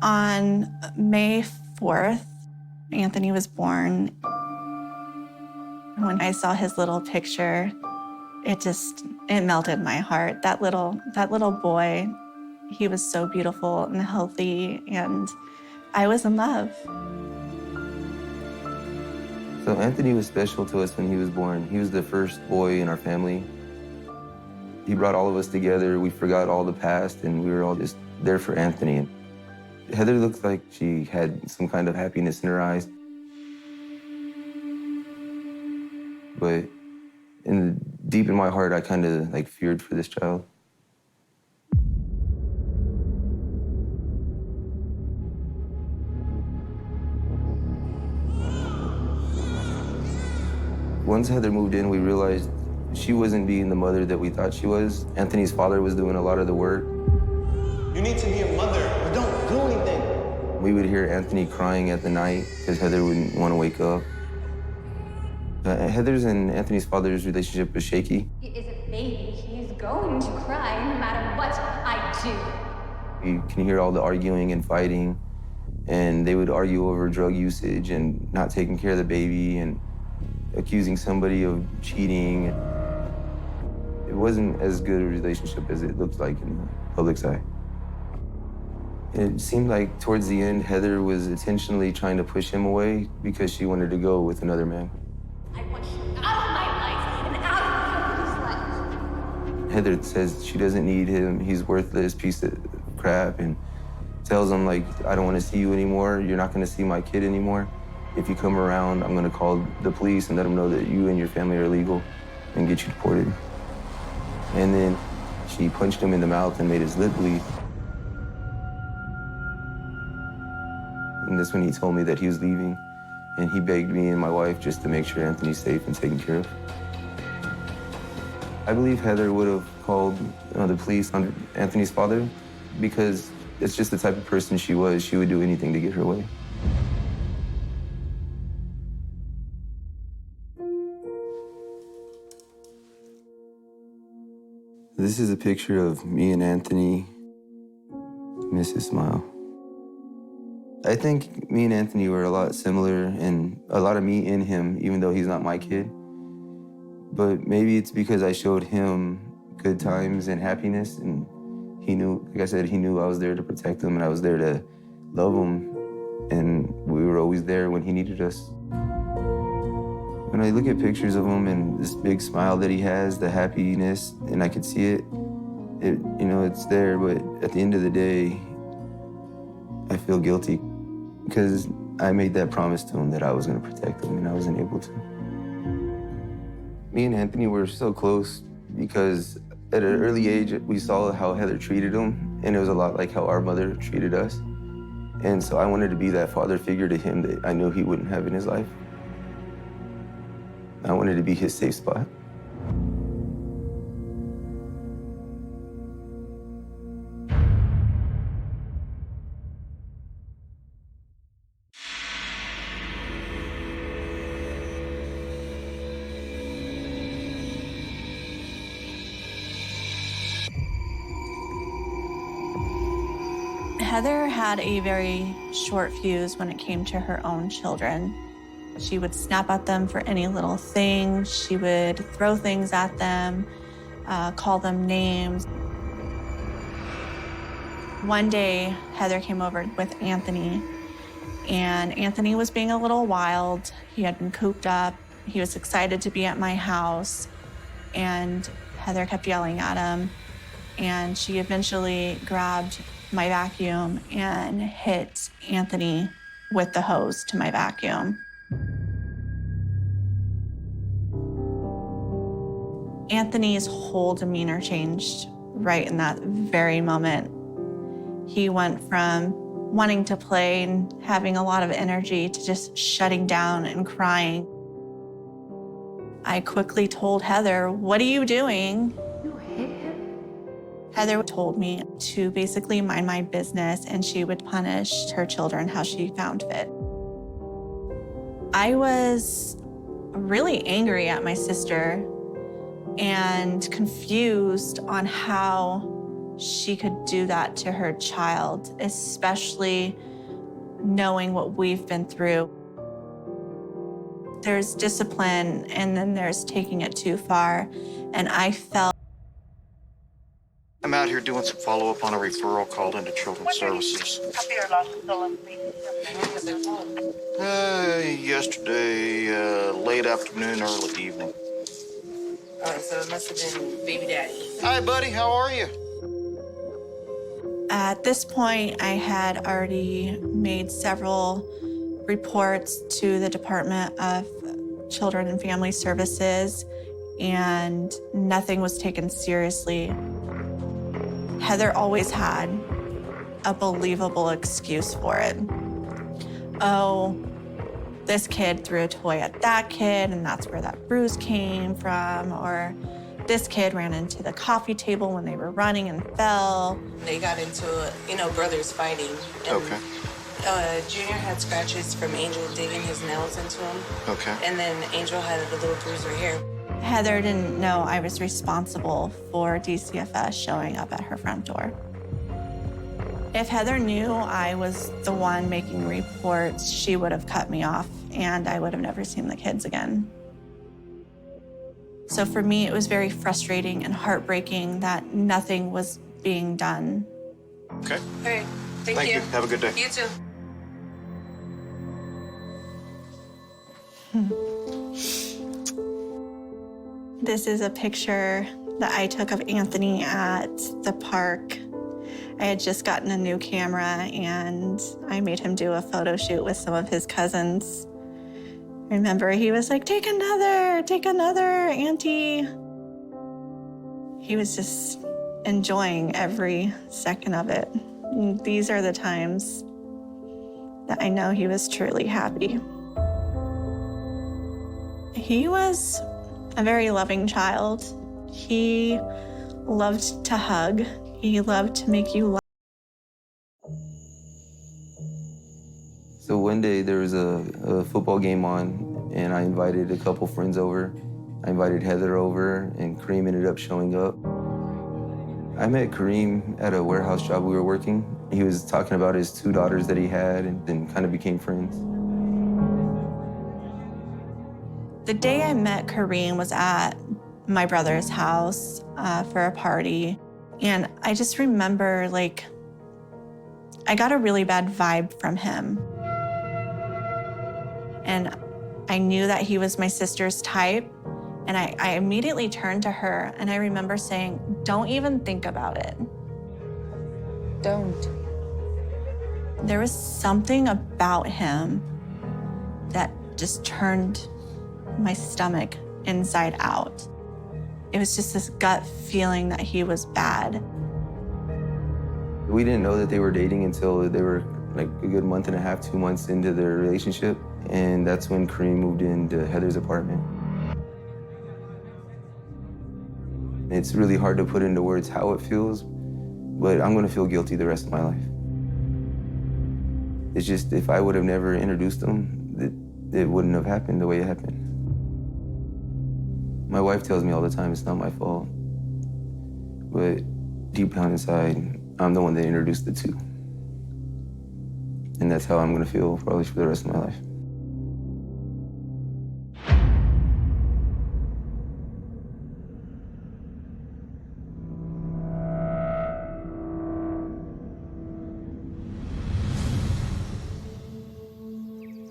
On May 4th, Anthony was born. When I saw his little picture, it melted my heart. That little boy, he was so beautiful and healthy, and I was in love. So Anthony was special to us when he was born. He was the first boy in our family. He brought all of us together. We forgot all the past, and we were all just there for Anthony. Heather looked like she had some kind of happiness in her eyes. But deep in my heart, I kind of feared for this child. Once Heather moved in, we realized she wasn't being the mother that we thought she was. Anthony's father was doing a lot of the work. You need to be a mother, but don't do anything. We would hear Anthony crying at the night because Heather wouldn't want to wake up. Heather's and Anthony's father's relationship was shaky. He is a baby. He is going to cry no matter what I do. You can hear all the arguing and fighting, and they would argue over drug usage and not taking care of the baby and accusing somebody of cheating. It wasn't as good a relationship as it looked like in the public's eye. It seemed like towards the end, Heather was intentionally trying to push him away because she wanted to go with another man. I want you out of my life and out of his life. Heather says she doesn't need him. He's worthless piece of crap, and tells him, like, I don't want to see you anymore. You're not going to see my kid anymore. If you come around, I'm going to call the police and let them know that you and your family are illegal and get you deported. And then she punched him in the mouth and made his lip bleed. And that's when he told me that he was leaving, and he begged me and my wife just to make sure Anthony's safe and taken care of. I believe Heather would have called the police on Anthony's father because it's just the type of person she was. She would do anything to get her way. This is a picture of me and Anthony. Miss his smile. I think me and Anthony were a lot similar and a lot of me in him, even though he's not my kid. But maybe it's because I showed him good times and happiness, and he knew, like I said, he knew I was there to protect him and I was there to love him, and we were always there when he needed us. When I look at pictures of him and this big smile that he has, the happiness, and I could see it, it's there, but at the end of the day, I feel guilty because I made that promise to him that I was going to protect him, and I wasn't able to. Me and Anthony were so close because at an early age, we saw how Heather treated him, and it was a lot like how our mother treated us. And so I wanted to be that father figure to him that I knew he wouldn't have in his life. I wanted to be his safe spot. Heather had a very short fuse when it came to her own children. She would snap at them for any little thing. She would throw things at them, call them names. One day, Heather came over with Anthony, and Anthony was being a little wild. He had been cooped up. He was excited to be at my house, and Heather kept yelling at him, and she eventually grabbed my vacuum and hit Anthony with the hose to my vacuum. Anthony's whole demeanor changed right in that very moment. He went from wanting to play and having a lot of energy to just shutting down and crying. I quickly told Heather, "What are you doing?" You hit him? Heather told me to basically mind my business and she would punish her children how she found fit. I was really angry at my sister and confused on how she could do that to her child, especially knowing what we've been through. There's discipline and then there's taking it too far, and I felt I'm out here doing some follow-up on a referral called into Children's Services. Yesterday, late afternoon, early evening. All right, so it must have been baby daddy. Hi, buddy. How are you? At this point, I had already made several reports to the Department of Children and Family Services, and nothing was taken seriously. Heather always had a believable excuse for it. Oh, this kid threw a toy at that kid, and that's where that bruise came from. Or this kid ran into the coffee table when they were running and fell. They got into it, brothers fighting. And, Okay. Junior had scratches from Angel digging his nails into him. Okay. And then Angel had a little bruise right here. Heather didn't know I was responsible for DCFS showing up at her front door. If Heather knew I was the one making reports, she would have cut me off and I would have never seen the kids again. So for me, it was very frustrating and heartbreaking that nothing was being done. Okay. All right. Thank you. Have a good day. You too. This is a picture that I took of Anthony at the park. I had just gotten a new camera and I made him do a photo shoot with some of his cousins. Remember, he was like, take another, Auntie. He was just enjoying every second of it. And these are the times that I know he was truly happy. He was a very loving child. He loved to hug. He loved to make you laugh. So one day there was a football game on, and I invited a couple friends over. I invited Heather over, and Kareem ended up showing up. I met Kareem at a warehouse job we were working. He was talking about his 2 daughters that he had, and then kind of became friends. The day I met Kareem was at my brother's house for a party. And I just remember, like, I got a really bad vibe from him. And I knew that he was my sister's type. And I immediately turned to her and I remember saying, don't even think about it. Don't. There was something about him that just turned my stomach inside out. It was just this gut feeling that he was bad. We didn't know that they were dating until they were like a good month and a half, 2 months into their relationship. And that's when Kareem moved into Heather's apartment. It's really hard to put into words how it feels, but I'm gonna feel guilty the rest of my life. It's just, if I would have never introduced them, it wouldn't have happened the way it happened. My wife tells me all the time it's not my fault, but deep down inside, I'm the one that introduced the two. And that's how I'm gonna feel probably for the rest of my life.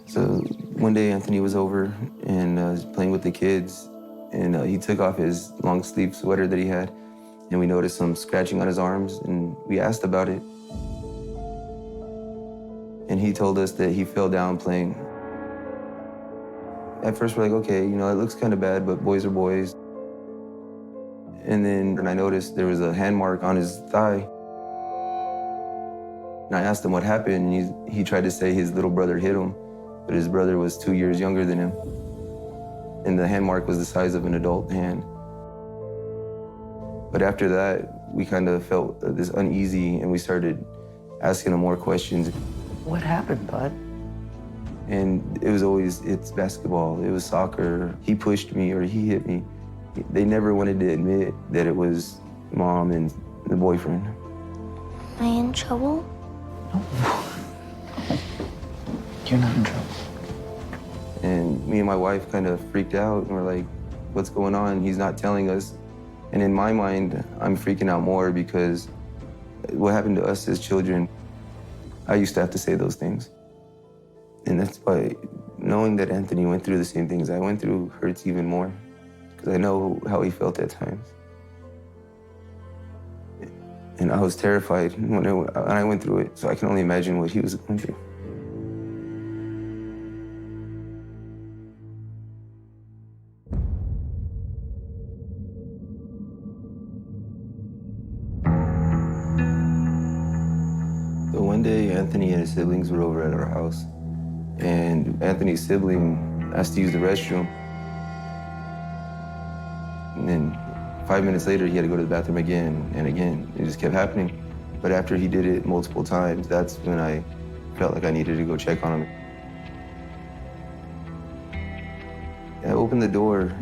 So one day Anthony was over and was playing with the kids, and he took off his long sleeve sweater that he had, and we noticed some scratching on his arms, and we asked about it. And he told us that he fell down playing. At first we're like, okay, you know, it looks kind of bad, but boys are boys. And then I noticed there was a hand mark on his thigh. And I asked him what happened, and he tried to say his little brother hit him, but his brother was 2 years younger than him. And the hand mark was the size of an adult hand. But after that, we kind of felt this uneasy, and we started asking him more questions. What happened, bud? And it was always, it's basketball, it was soccer, he pushed me or he hit me. They never wanted to admit that it was mom and the boyfriend. Am I in trouble? No. You're not in trouble. And me and my wife kind of freaked out, and we're like, what's going on? He's not telling us. And in my mind, I'm freaking out more because what happened to us as children, I used to have to say those things. And that's why knowing that Anthony went through the same things I went through hurts even more, because I know how he felt at times. And I was terrified when I went through it, so I can only imagine what he was going through. So one day, Anthony and his siblings were over at our house, and Anthony's sibling asked to use the restroom. And then 5 minutes later, he had to go to the bathroom again and again. It just kept happening. But after he did it multiple times, that's when I felt like I needed to go check on him. I opened the door,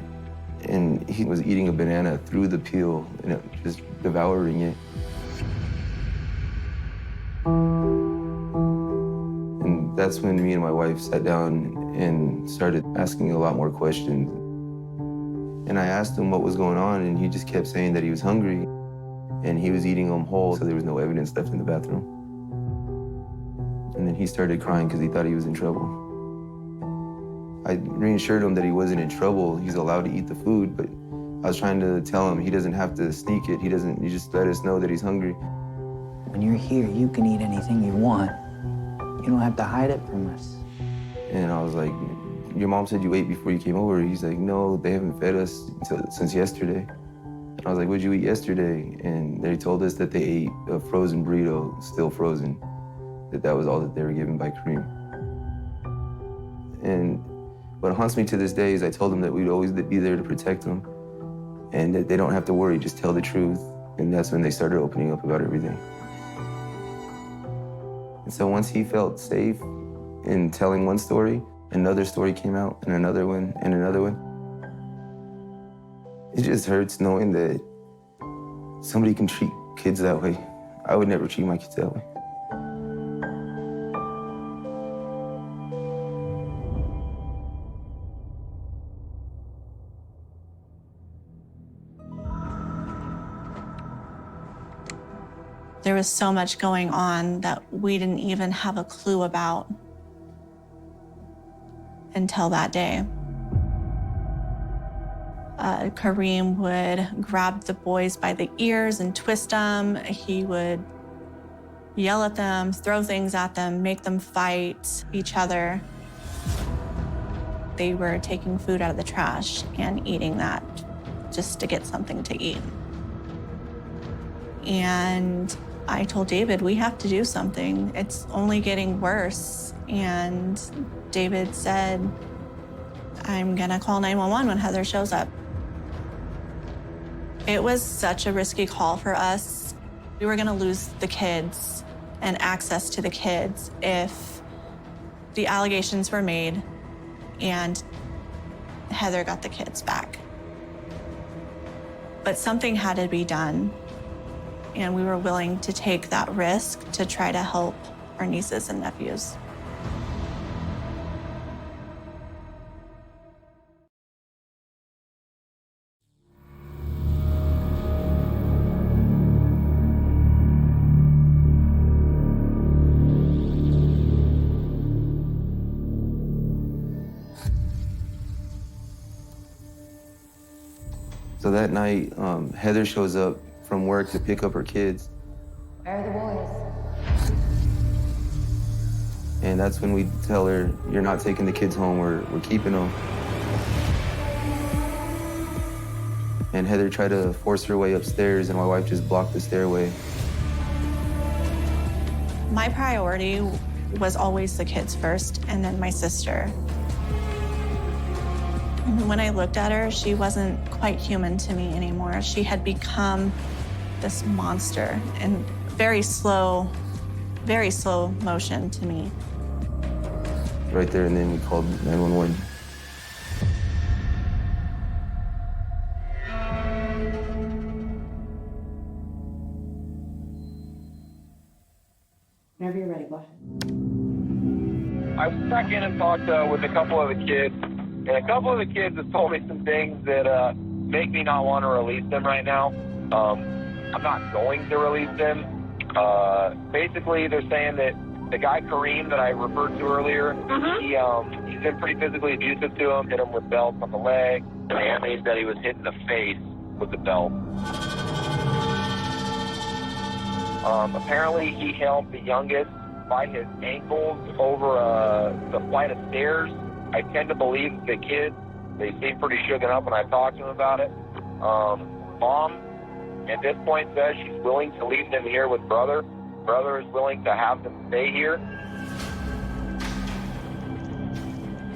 and he was eating a banana through the peel, and just devouring it. And that's when me and my wife sat down and started asking a lot more questions. And I asked him what was going on, and he just kept saying that he was hungry, and he was eating them whole, so there was no evidence left in the bathroom. And then he started crying because he thought he was in trouble. I reassured him that he wasn't in trouble. He's allowed to eat the food, but I was trying to tell him he doesn't have to sneak it. You just let us know that he's hungry. When you're here, you can eat anything you want. You don't have to hide it from us. And I was like, your mom said you ate before you came over. He's like, no, they haven't fed us since yesterday. And I was like, what'd you eat yesterday? And they told us that they ate a frozen burrito, still frozen, that was all that they were given by Kareem. And what haunts me to this day is I told them that we'd always be there to protect them and that they don't have to worry, just tell the truth. And that's when they started opening up about everything. And so once he felt safe in telling one story, another story came out, and another one, and another one. It just hurts knowing that somebody can treat kids that way. I would never treat my kids that way. There was so much going on that we didn't even have a clue about until that day. Kareem would grab the boys by the ears and twist them. He would yell at them, throw things at them, make them fight each other. They were taking food out of the trash and eating that just to get something to eat. And I told David, we have to do something. It's only getting worse. And David said, I'm gonna call 911 when Heather shows up. It was such a risky call for us. We were gonna lose the kids and access to the kids if the allegations were made and Heather got the kids back. But something had to be done, and we were willing to take that risk to try to help our nieces and nephews. So that night, Heather shows up from work to pick up her kids. Where are the boys? And that's when we tell her, you're not taking the kids home, we're keeping them. And Heather tried to force her way upstairs, and my wife just blocked the stairway. My priority was always the kids first, and then my sister. When I looked at her, she wasn't quite human to me anymore. She had become this monster in very slow motion to me. Right there, and then we called 911. Whenever you're ready, go ahead. I snuck in and talked with a couple of the kids, and a couple of the kids have told me some things that make me not want to release them right now. I'm not going to release them. Basically, they're saying that the guy Kareem that I referred to earlier, he's been pretty physically abusive to him, hit him with belts on the leg, and they said he was hit in the face with the belt. Apparently, he held the youngest by his ankles over the flight of stairs. I tend to believe the kids, they seem pretty shooken up when I talk to them about it. Mom, at this point, says she's willing to leave them here with brother. Brother is willing to have them stay here.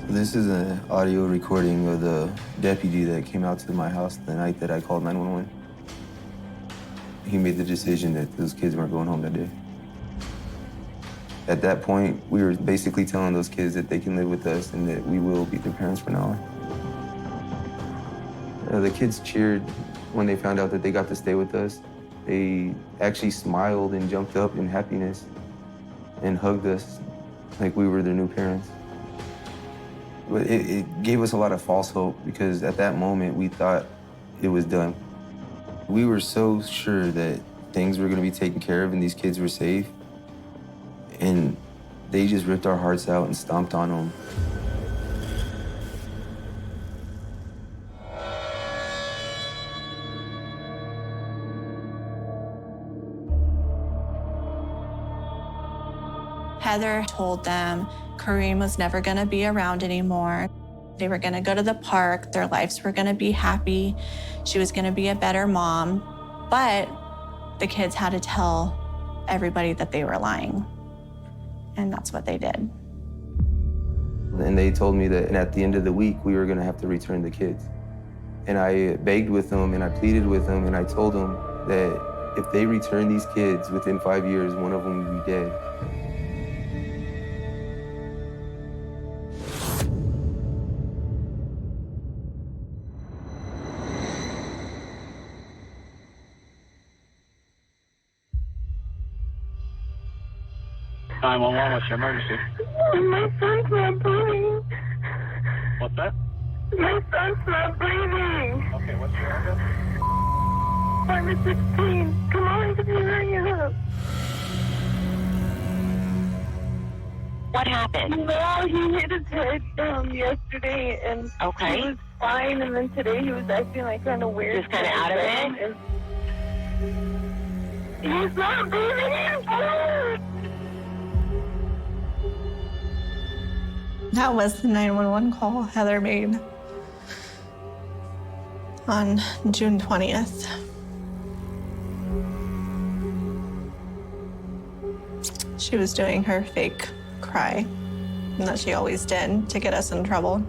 This is an audio recording of the deputy that came out to my house the night that I called 911. He made the decision that those kids weren't going home that day. At that point, we were basically telling those kids that they can live with us and that we will be their parents from now on. The kids cheered when they found out that they got to stay with us. They actually smiled and jumped up in happiness and hugged us like we were their new parents. But it gave us a lot of false hope because at that moment we thought it was done. We were so sure that things were gonna be taken care of and these kids were safe. And they just ripped our hearts out and stomped on them. Heather told them Kareem was never gonna be around anymore. They were gonna go to the park, their lives were gonna be happy, she was gonna be a better mom, but the kids had to tell everybody that they were lying. And that's what they did. And they told me that at the end of the week, we were gonna have to return the kids. And I begged with them and I pleaded with them and I told them that if they return these kids within 5 years, one of them would be dead. What's your emergency? My son's not breathing. What's that? My son's not breathing. Okay, what's your address? 516. Come on, can you hurry up? What happened? Well, he hit his head yesterday, and he was fine, and then today he was acting like kind of weird. Just kind of out of it? He's not breathing anymore. That was the 911 call Heather made on June 20th. She was doing her fake cry, and that she always did to get us in trouble.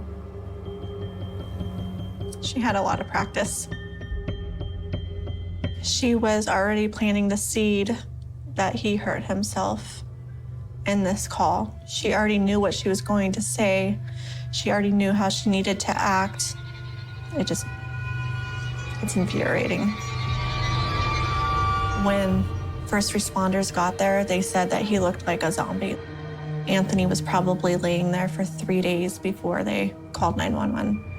She had a lot of practice. She was already planting the seed that he hurt himself in this call. She already knew what she was going to say. She already knew how she needed to act. It's infuriating. When first responders got there, they said that he looked like a zombie. Anthony was probably laying there for 3 days before they called 911.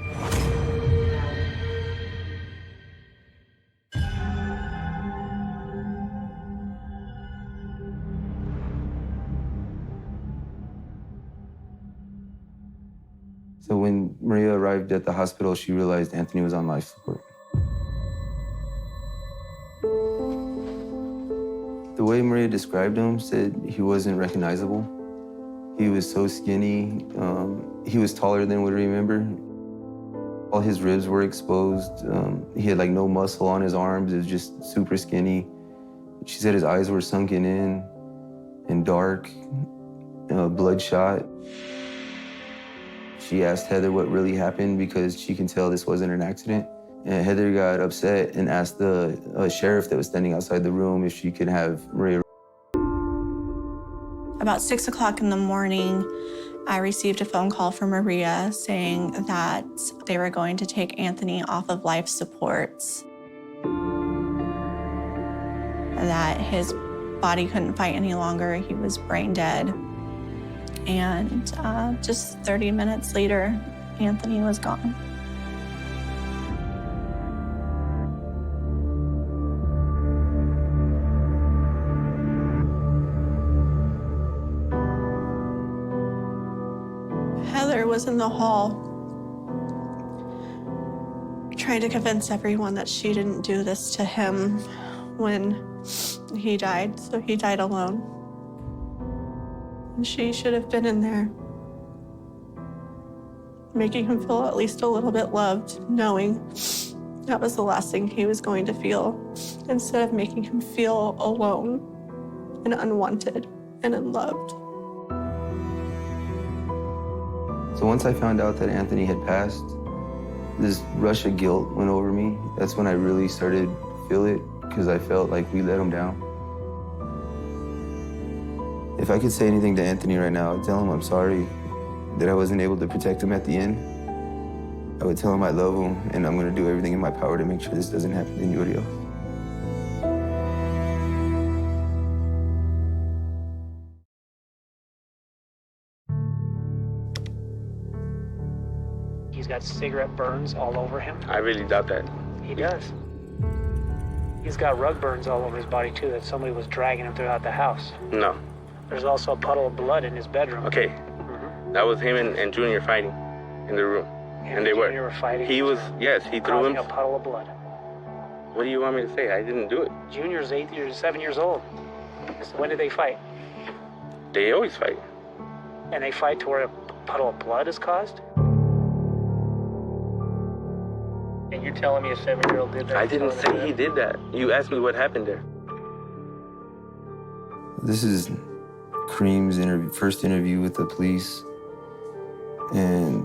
So when Maria arrived at the hospital, she realized Anthony was on life support. The way Maria described him said he wasn't recognizable. He was so skinny. He was taller than we remember. All his ribs were exposed. He had like no muscle on his arms. It was just super skinny. She said his eyes were sunken in and dark, bloodshot. She asked Heather what really happened because she can tell this wasn't an accident. And Heather got upset and asked the sheriff that was standing outside the room if she could have Maria. About 6 o'clock in the morning, I received a phone call from Maria saying that they were going to take Anthony off of life supports, that his body couldn't fight any longer. He was brain dead. And just 30 minutes later, Anthony was gone. Heather was in the hall trying to convince everyone that she didn't do this to him when he died, so he died alone. And she should have been in there, making him feel at least a little bit loved, knowing that was the last thing he was going to feel, instead of making him feel alone and unwanted and unloved. So once I found out that Anthony had passed, this rush of guilt went over me. That's when I really started to feel it, because I felt like we let him down. If I could say anything to Anthony right now, I'd tell him I'm sorry that I wasn't able to protect him at the end. I would tell him I love him, and I'm going to do everything in my power to make sure this doesn't happen to anybody else. He's got cigarette burns all over him. I really doubt that. He does. He's got rug burns all over his body, too, that somebody was dragging him throughout the house. No. There's also a puddle of blood in his bedroom. Okay. That was him and Junior fighting in the room. And they were fighting. He was, yes, he threw him. A puddle of blood. What do you want me to say? I didn't do it. Junior's 7 years old. So when did they fight? They always fight. And they fight to where a puddle of blood is caused? And you're telling me a 7-year-old did that? I didn't say he did that. You asked me what happened there. This is Kareem's first interview with the police, and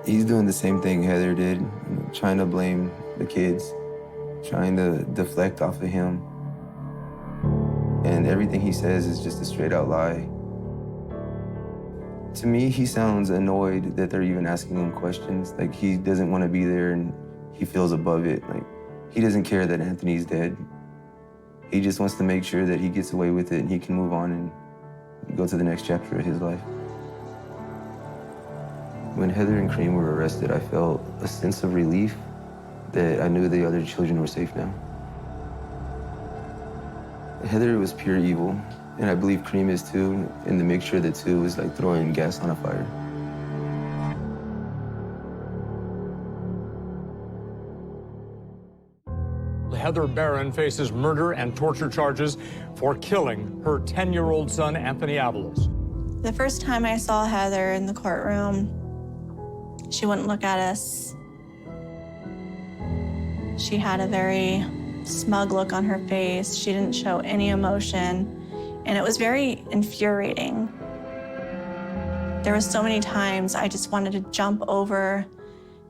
he's doing the same thing Heather did, trying to blame the kids, trying to deflect off of him. And everything he says is just a straight out lie. To me, he sounds annoyed that they're even asking him questions. Like he doesn't want to be there and he feels above it. Like he doesn't care that Anthony's dead. He just wants to make sure that he gets away with it and he can move on and go to the next chapter of his life. When Heather and Kareem were arrested, I felt a sense of relief that I knew the other children were safe now. Heather was pure evil, and I believe Kareem is too, and the mixture of the two is like throwing gas on a fire. Heather Barron faces murder and torture charges for killing her 10-year-old son, Anthony Avalos. The first time I saw Heather in the courtroom, she wouldn't look at us. She had a very smug look on her face. She didn't show any emotion, and it was very infuriating. There were so many times I just wanted to jump over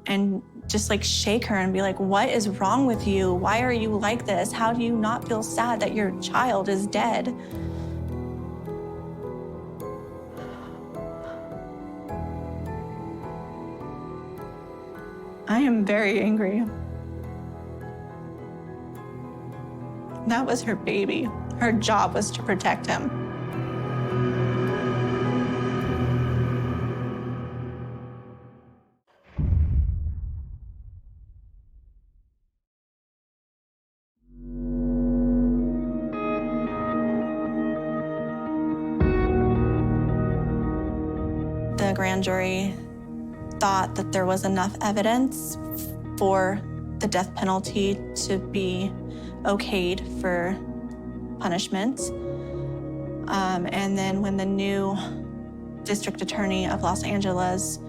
and just like shake her and be like, what is wrong with you? Why are you like this? How do you not feel sad that your child is dead? I am very angry. That was her baby. Her job was to protect him. The grand jury thought that there was enough evidence for the death penalty to be okayed for punishment. And then when the new district attorney of Los Angeles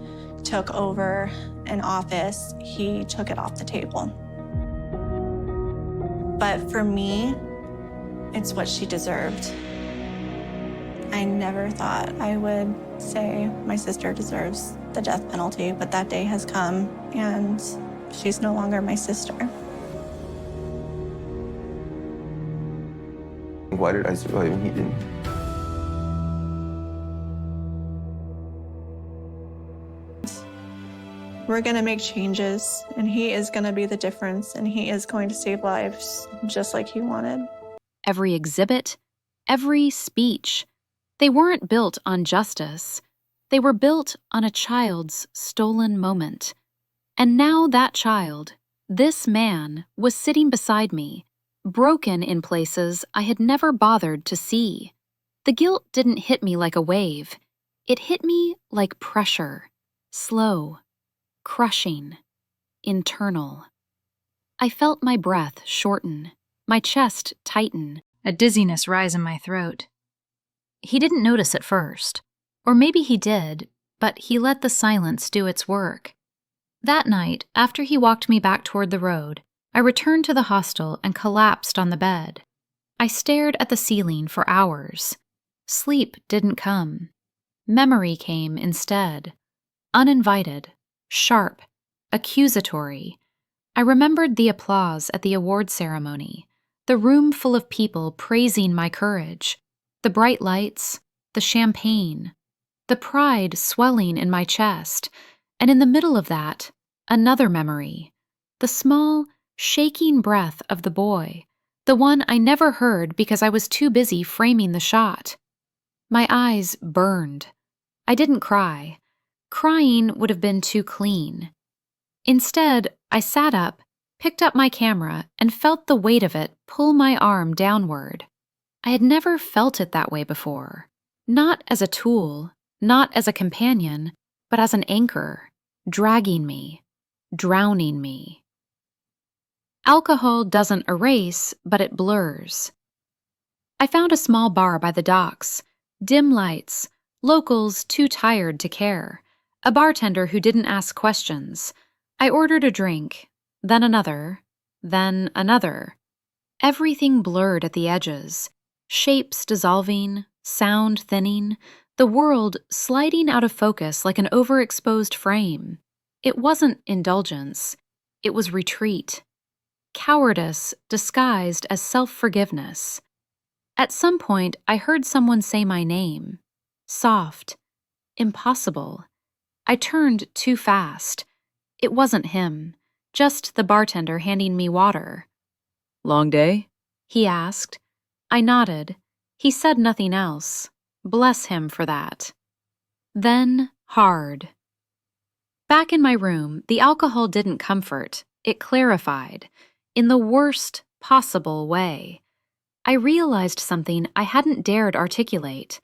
took over in office, he took it off the table. But for me, it's what she deserved. I never thought I would say my sister deserves the death penalty, but that day has come and she's no longer my sister. Why did I survive and he didn't? We're gonna make changes, and he is gonna be the difference, and he is going to save lives just like he wanted. Every exhibit, every speech, they weren't built on justice. They were built on a child's stolen moment. And now that child, this man, was sitting beside me, broken in places I had never bothered to see. The guilt didn't hit me like a wave. It hit me like pressure, slow, crushing, internal. I felt my breath shorten, my chest tighten, a dizziness rise in my throat. He didn't notice at first, or maybe he did, but he let the silence do its work. That night, after he walked me back toward the road, I returned to the hostel and collapsed on the bed. I stared at the ceiling for hours. Sleep didn't come. Memory came instead. Uninvited, sharp, accusatory. I remembered the applause at the award ceremony, the room full of people praising my courage, the bright lights, the champagne, the pride swelling in my chest, and in the middle of that, another memory, the small, shaking breath of the boy, the one I never heard because I was too busy framing the shot. My eyes burned. I didn't cry. Crying would have been too clean. Instead, I sat up, picked up my camera, and felt the weight of it pull my arm downward. I had never felt it that way before. Not as a tool, not as a companion, but as an anchor, dragging me, drowning me. Alcohol doesn't erase, but it blurs. I found a small bar by the docks. Dim lights, locals too tired to care, a bartender who didn't ask questions. I ordered a drink, then another, then another. Everything blurred at the edges, shapes dissolving, sound thinning, the world sliding out of focus like an overexposed frame. It wasn't indulgence, it was retreat. Cowardice disguised as self-forgiveness. At some point, I heard someone say my name. Soft. Impossible. I turned too fast. It wasn't him, just the bartender handing me water. Long day? He asked. I nodded. He said nothing else. Bless him for that. Then, hard. Back in my room, the alcohol didn't comfort. It clarified. In the worst possible way. I realized something I hadn't dared articulate.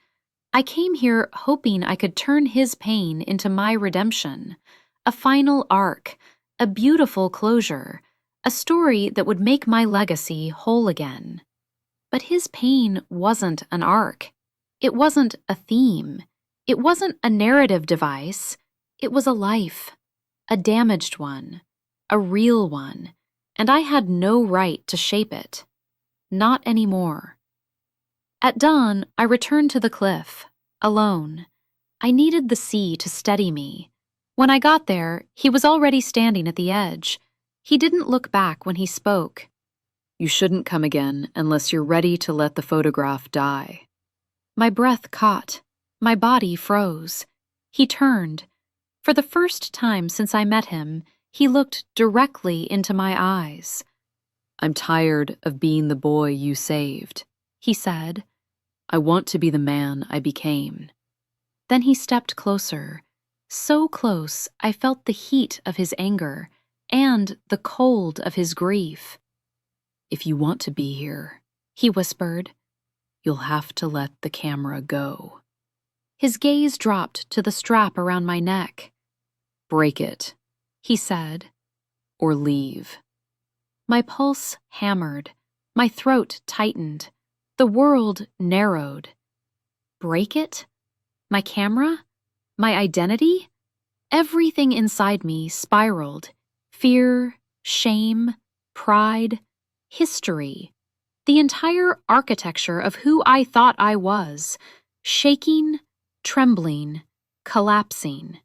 I came here hoping I could turn his pain into my redemption. A final arc. A beautiful closure. A story that would make my legacy whole again. But his pain wasn't an arc. It wasn't a theme. It wasn't a narrative device. It was a life. A damaged one. A real one. And I had no right to shape it. Not anymore. At dawn, I returned to the cliff, alone. I needed the sea to steady me. When I got there, he was already standing at the edge. He didn't look back when he spoke. You shouldn't come again unless you're ready to let the photograph die. My breath caught. My body froze. He turned. For the first time since I met him, he looked directly into my eyes. I'm tired of being the boy you saved, he said. I want to be the man I became. Then he stepped closer. So close, I felt the heat of his anger and the cold of his grief. If you want to be here, he whispered, you'll have to let the camera go. His gaze dropped to the strap around my neck. Break it, he said, or leave. My pulse hammered. My throat tightened. The world narrowed. Break it? My camera? My identity? Everything inside me spiraled. Fear, shame, pride, history. The entire architecture of who I thought I was. Shaking, trembling, collapsing.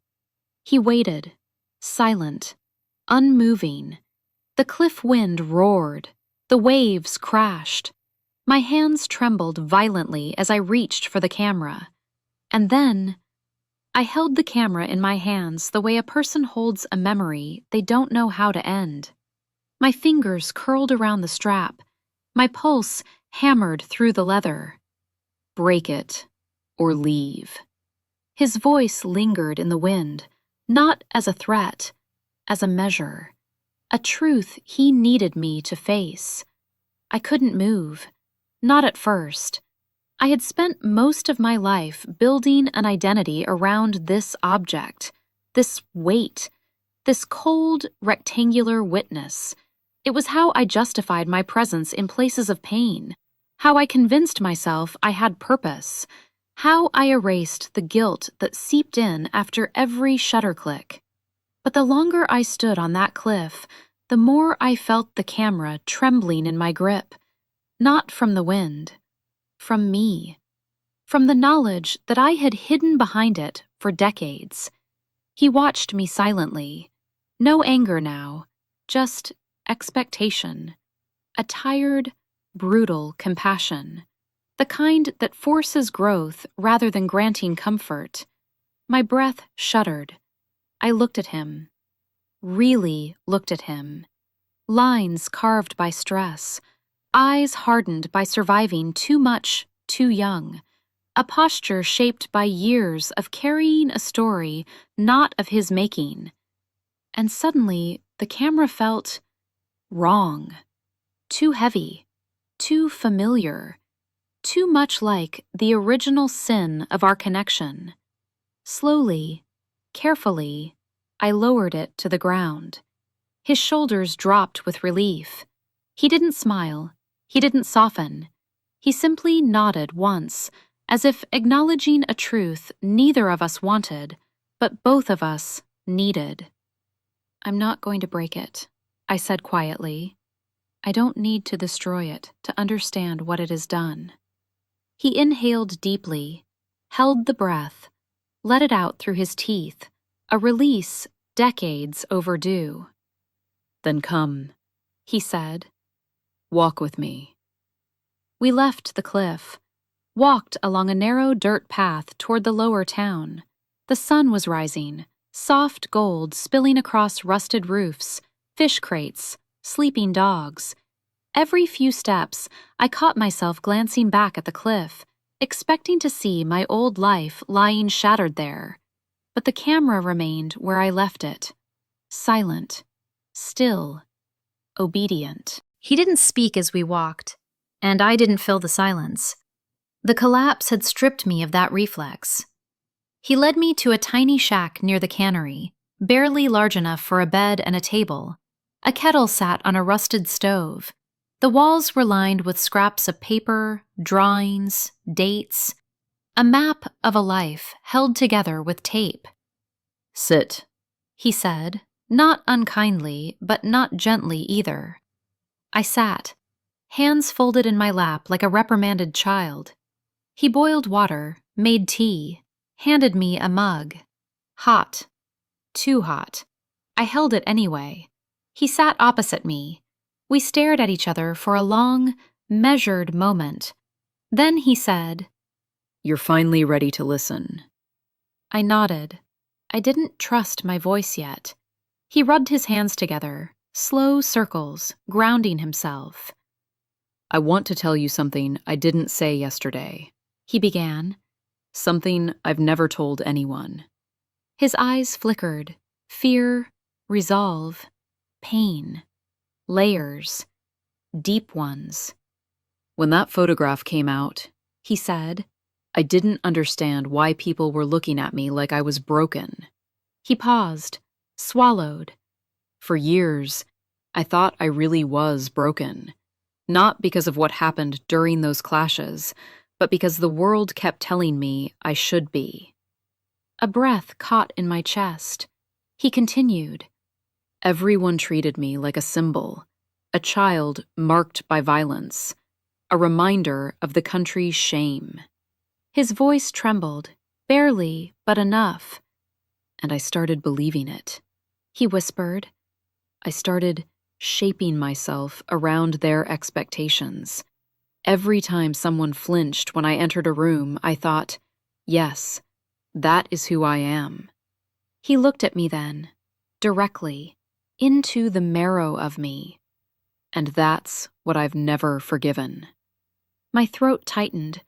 He waited, silent, unmoving. The cliff wind roared. The waves crashed. My hands trembled violently as I reached for the camera. And then, I held the camera in my hands the way a person holds a memory they don't know how to end. My fingers curled around the strap. My pulse hammered through the leather. Break it, or leave. His voice lingered in the wind, not as a threat, as a measure. A truth he needed me to face. I couldn't move. Not at first. I had spent most of my life building an identity around this object, this weight, this cold, rectangular witness. It was how I justified my presence in places of pain, how I convinced myself I had purpose, how I erased the guilt that seeped in after every shutter click. But the longer I stood on that cliff, the more I felt the camera trembling in my grip, not from the wind, from me, from the knowledge that I had hidden behind it for decades. He watched me silently. No anger now, just expectation. A tired, brutal compassion. The kind that forces growth rather than granting comfort. My breath shuddered. I looked at him. Really looked at him. Lines carved by stress. Eyes hardened by surviving too much, too young. A posture shaped by years of carrying a story not of his making. And suddenly, the camera felt wrong. Too heavy. Too familiar. Too much like the original sin of our connection. Slowly, carefully, I lowered it to the ground. His shoulders dropped with relief. He didn't smile. He didn't soften. He simply nodded once, as if acknowledging a truth neither of us wanted, but both of us needed. "I'm not going to break it," I said quietly. "I don't need to destroy it to understand what it has done." He inhaled deeply, held the breath, let it out through his teeth, a release decades overdue. "Then come," he said. "Walk with me." We left the cliff, walked along a narrow dirt path toward the lower town. The sun was rising, soft gold spilling across rusted roofs, fish crates, sleeping dogs. Every few steps, I caught myself glancing back at the cliff, expecting to see my old life lying shattered there. But the camera remained where I left it, silent, still, obedient. He didn't speak as we walked, and I didn't fill the silence. The collapse had stripped me of that reflex. He led me to a tiny shack near the cannery, barely large enough for a bed and a table. A kettle sat on a rusted stove. The walls were lined with scraps of paper, drawings, dates, a map of a life held together with tape. "Sit," he said, not unkindly, but not gently either. I sat, hands folded in my lap like a reprimanded child. He boiled water, made tea, handed me a mug. Hot. Too hot. I held it anyway. He sat opposite me. We stared at each other for a long, measured moment. Then he said, "You're finally ready to listen." I nodded. I didn't trust my voice yet. He rubbed his hands together, slow circles, grounding himself. "I want to tell you something I didn't say yesterday," he began. "Something I've never told anyone." His eyes flickered. Fear, resolve, pain. Layers. Deep ones. "When that photograph came out," he said, "I didn't understand why people were looking at me like I was broken." He paused, swallowed. "For years, I thought I really was broken. Not because of what happened during those clashes, but because the world kept telling me I should be." A breath caught in my chest. He continued, "Everyone treated me like a symbol, a child marked by violence, a reminder of the country's shame." His voice trembled, barely, but enough. "And I started believing it," he whispered. "I started shaping myself around their expectations. Every time someone flinched when I entered a room, I thought, yes, that is who I am." He looked at me then, directly, into the marrow of me. "And that's what I've never forgiven." My throat tightened.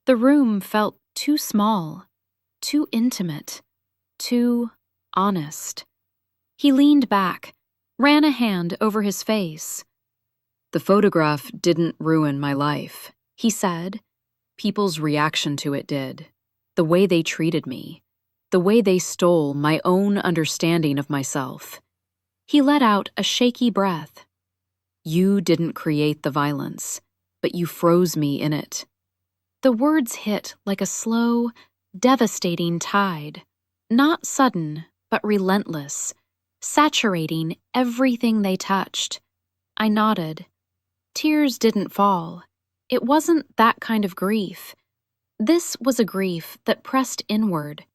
The room felt too small, too intimate, too honest. He leaned back, ran a hand over his face. "The photograph didn't ruin my life," he said. "People's reaction to it did. The way they treated me. The way they stole my own understanding of myself." He let out a shaky breath. "You didn't create the violence, but you froze me in it." The words hit like a slow, devastating tide. Not sudden, but relentless, saturating everything they touched. I nodded. Tears didn't fall. It wasn't that kind of grief. This was a grief that pressed inward,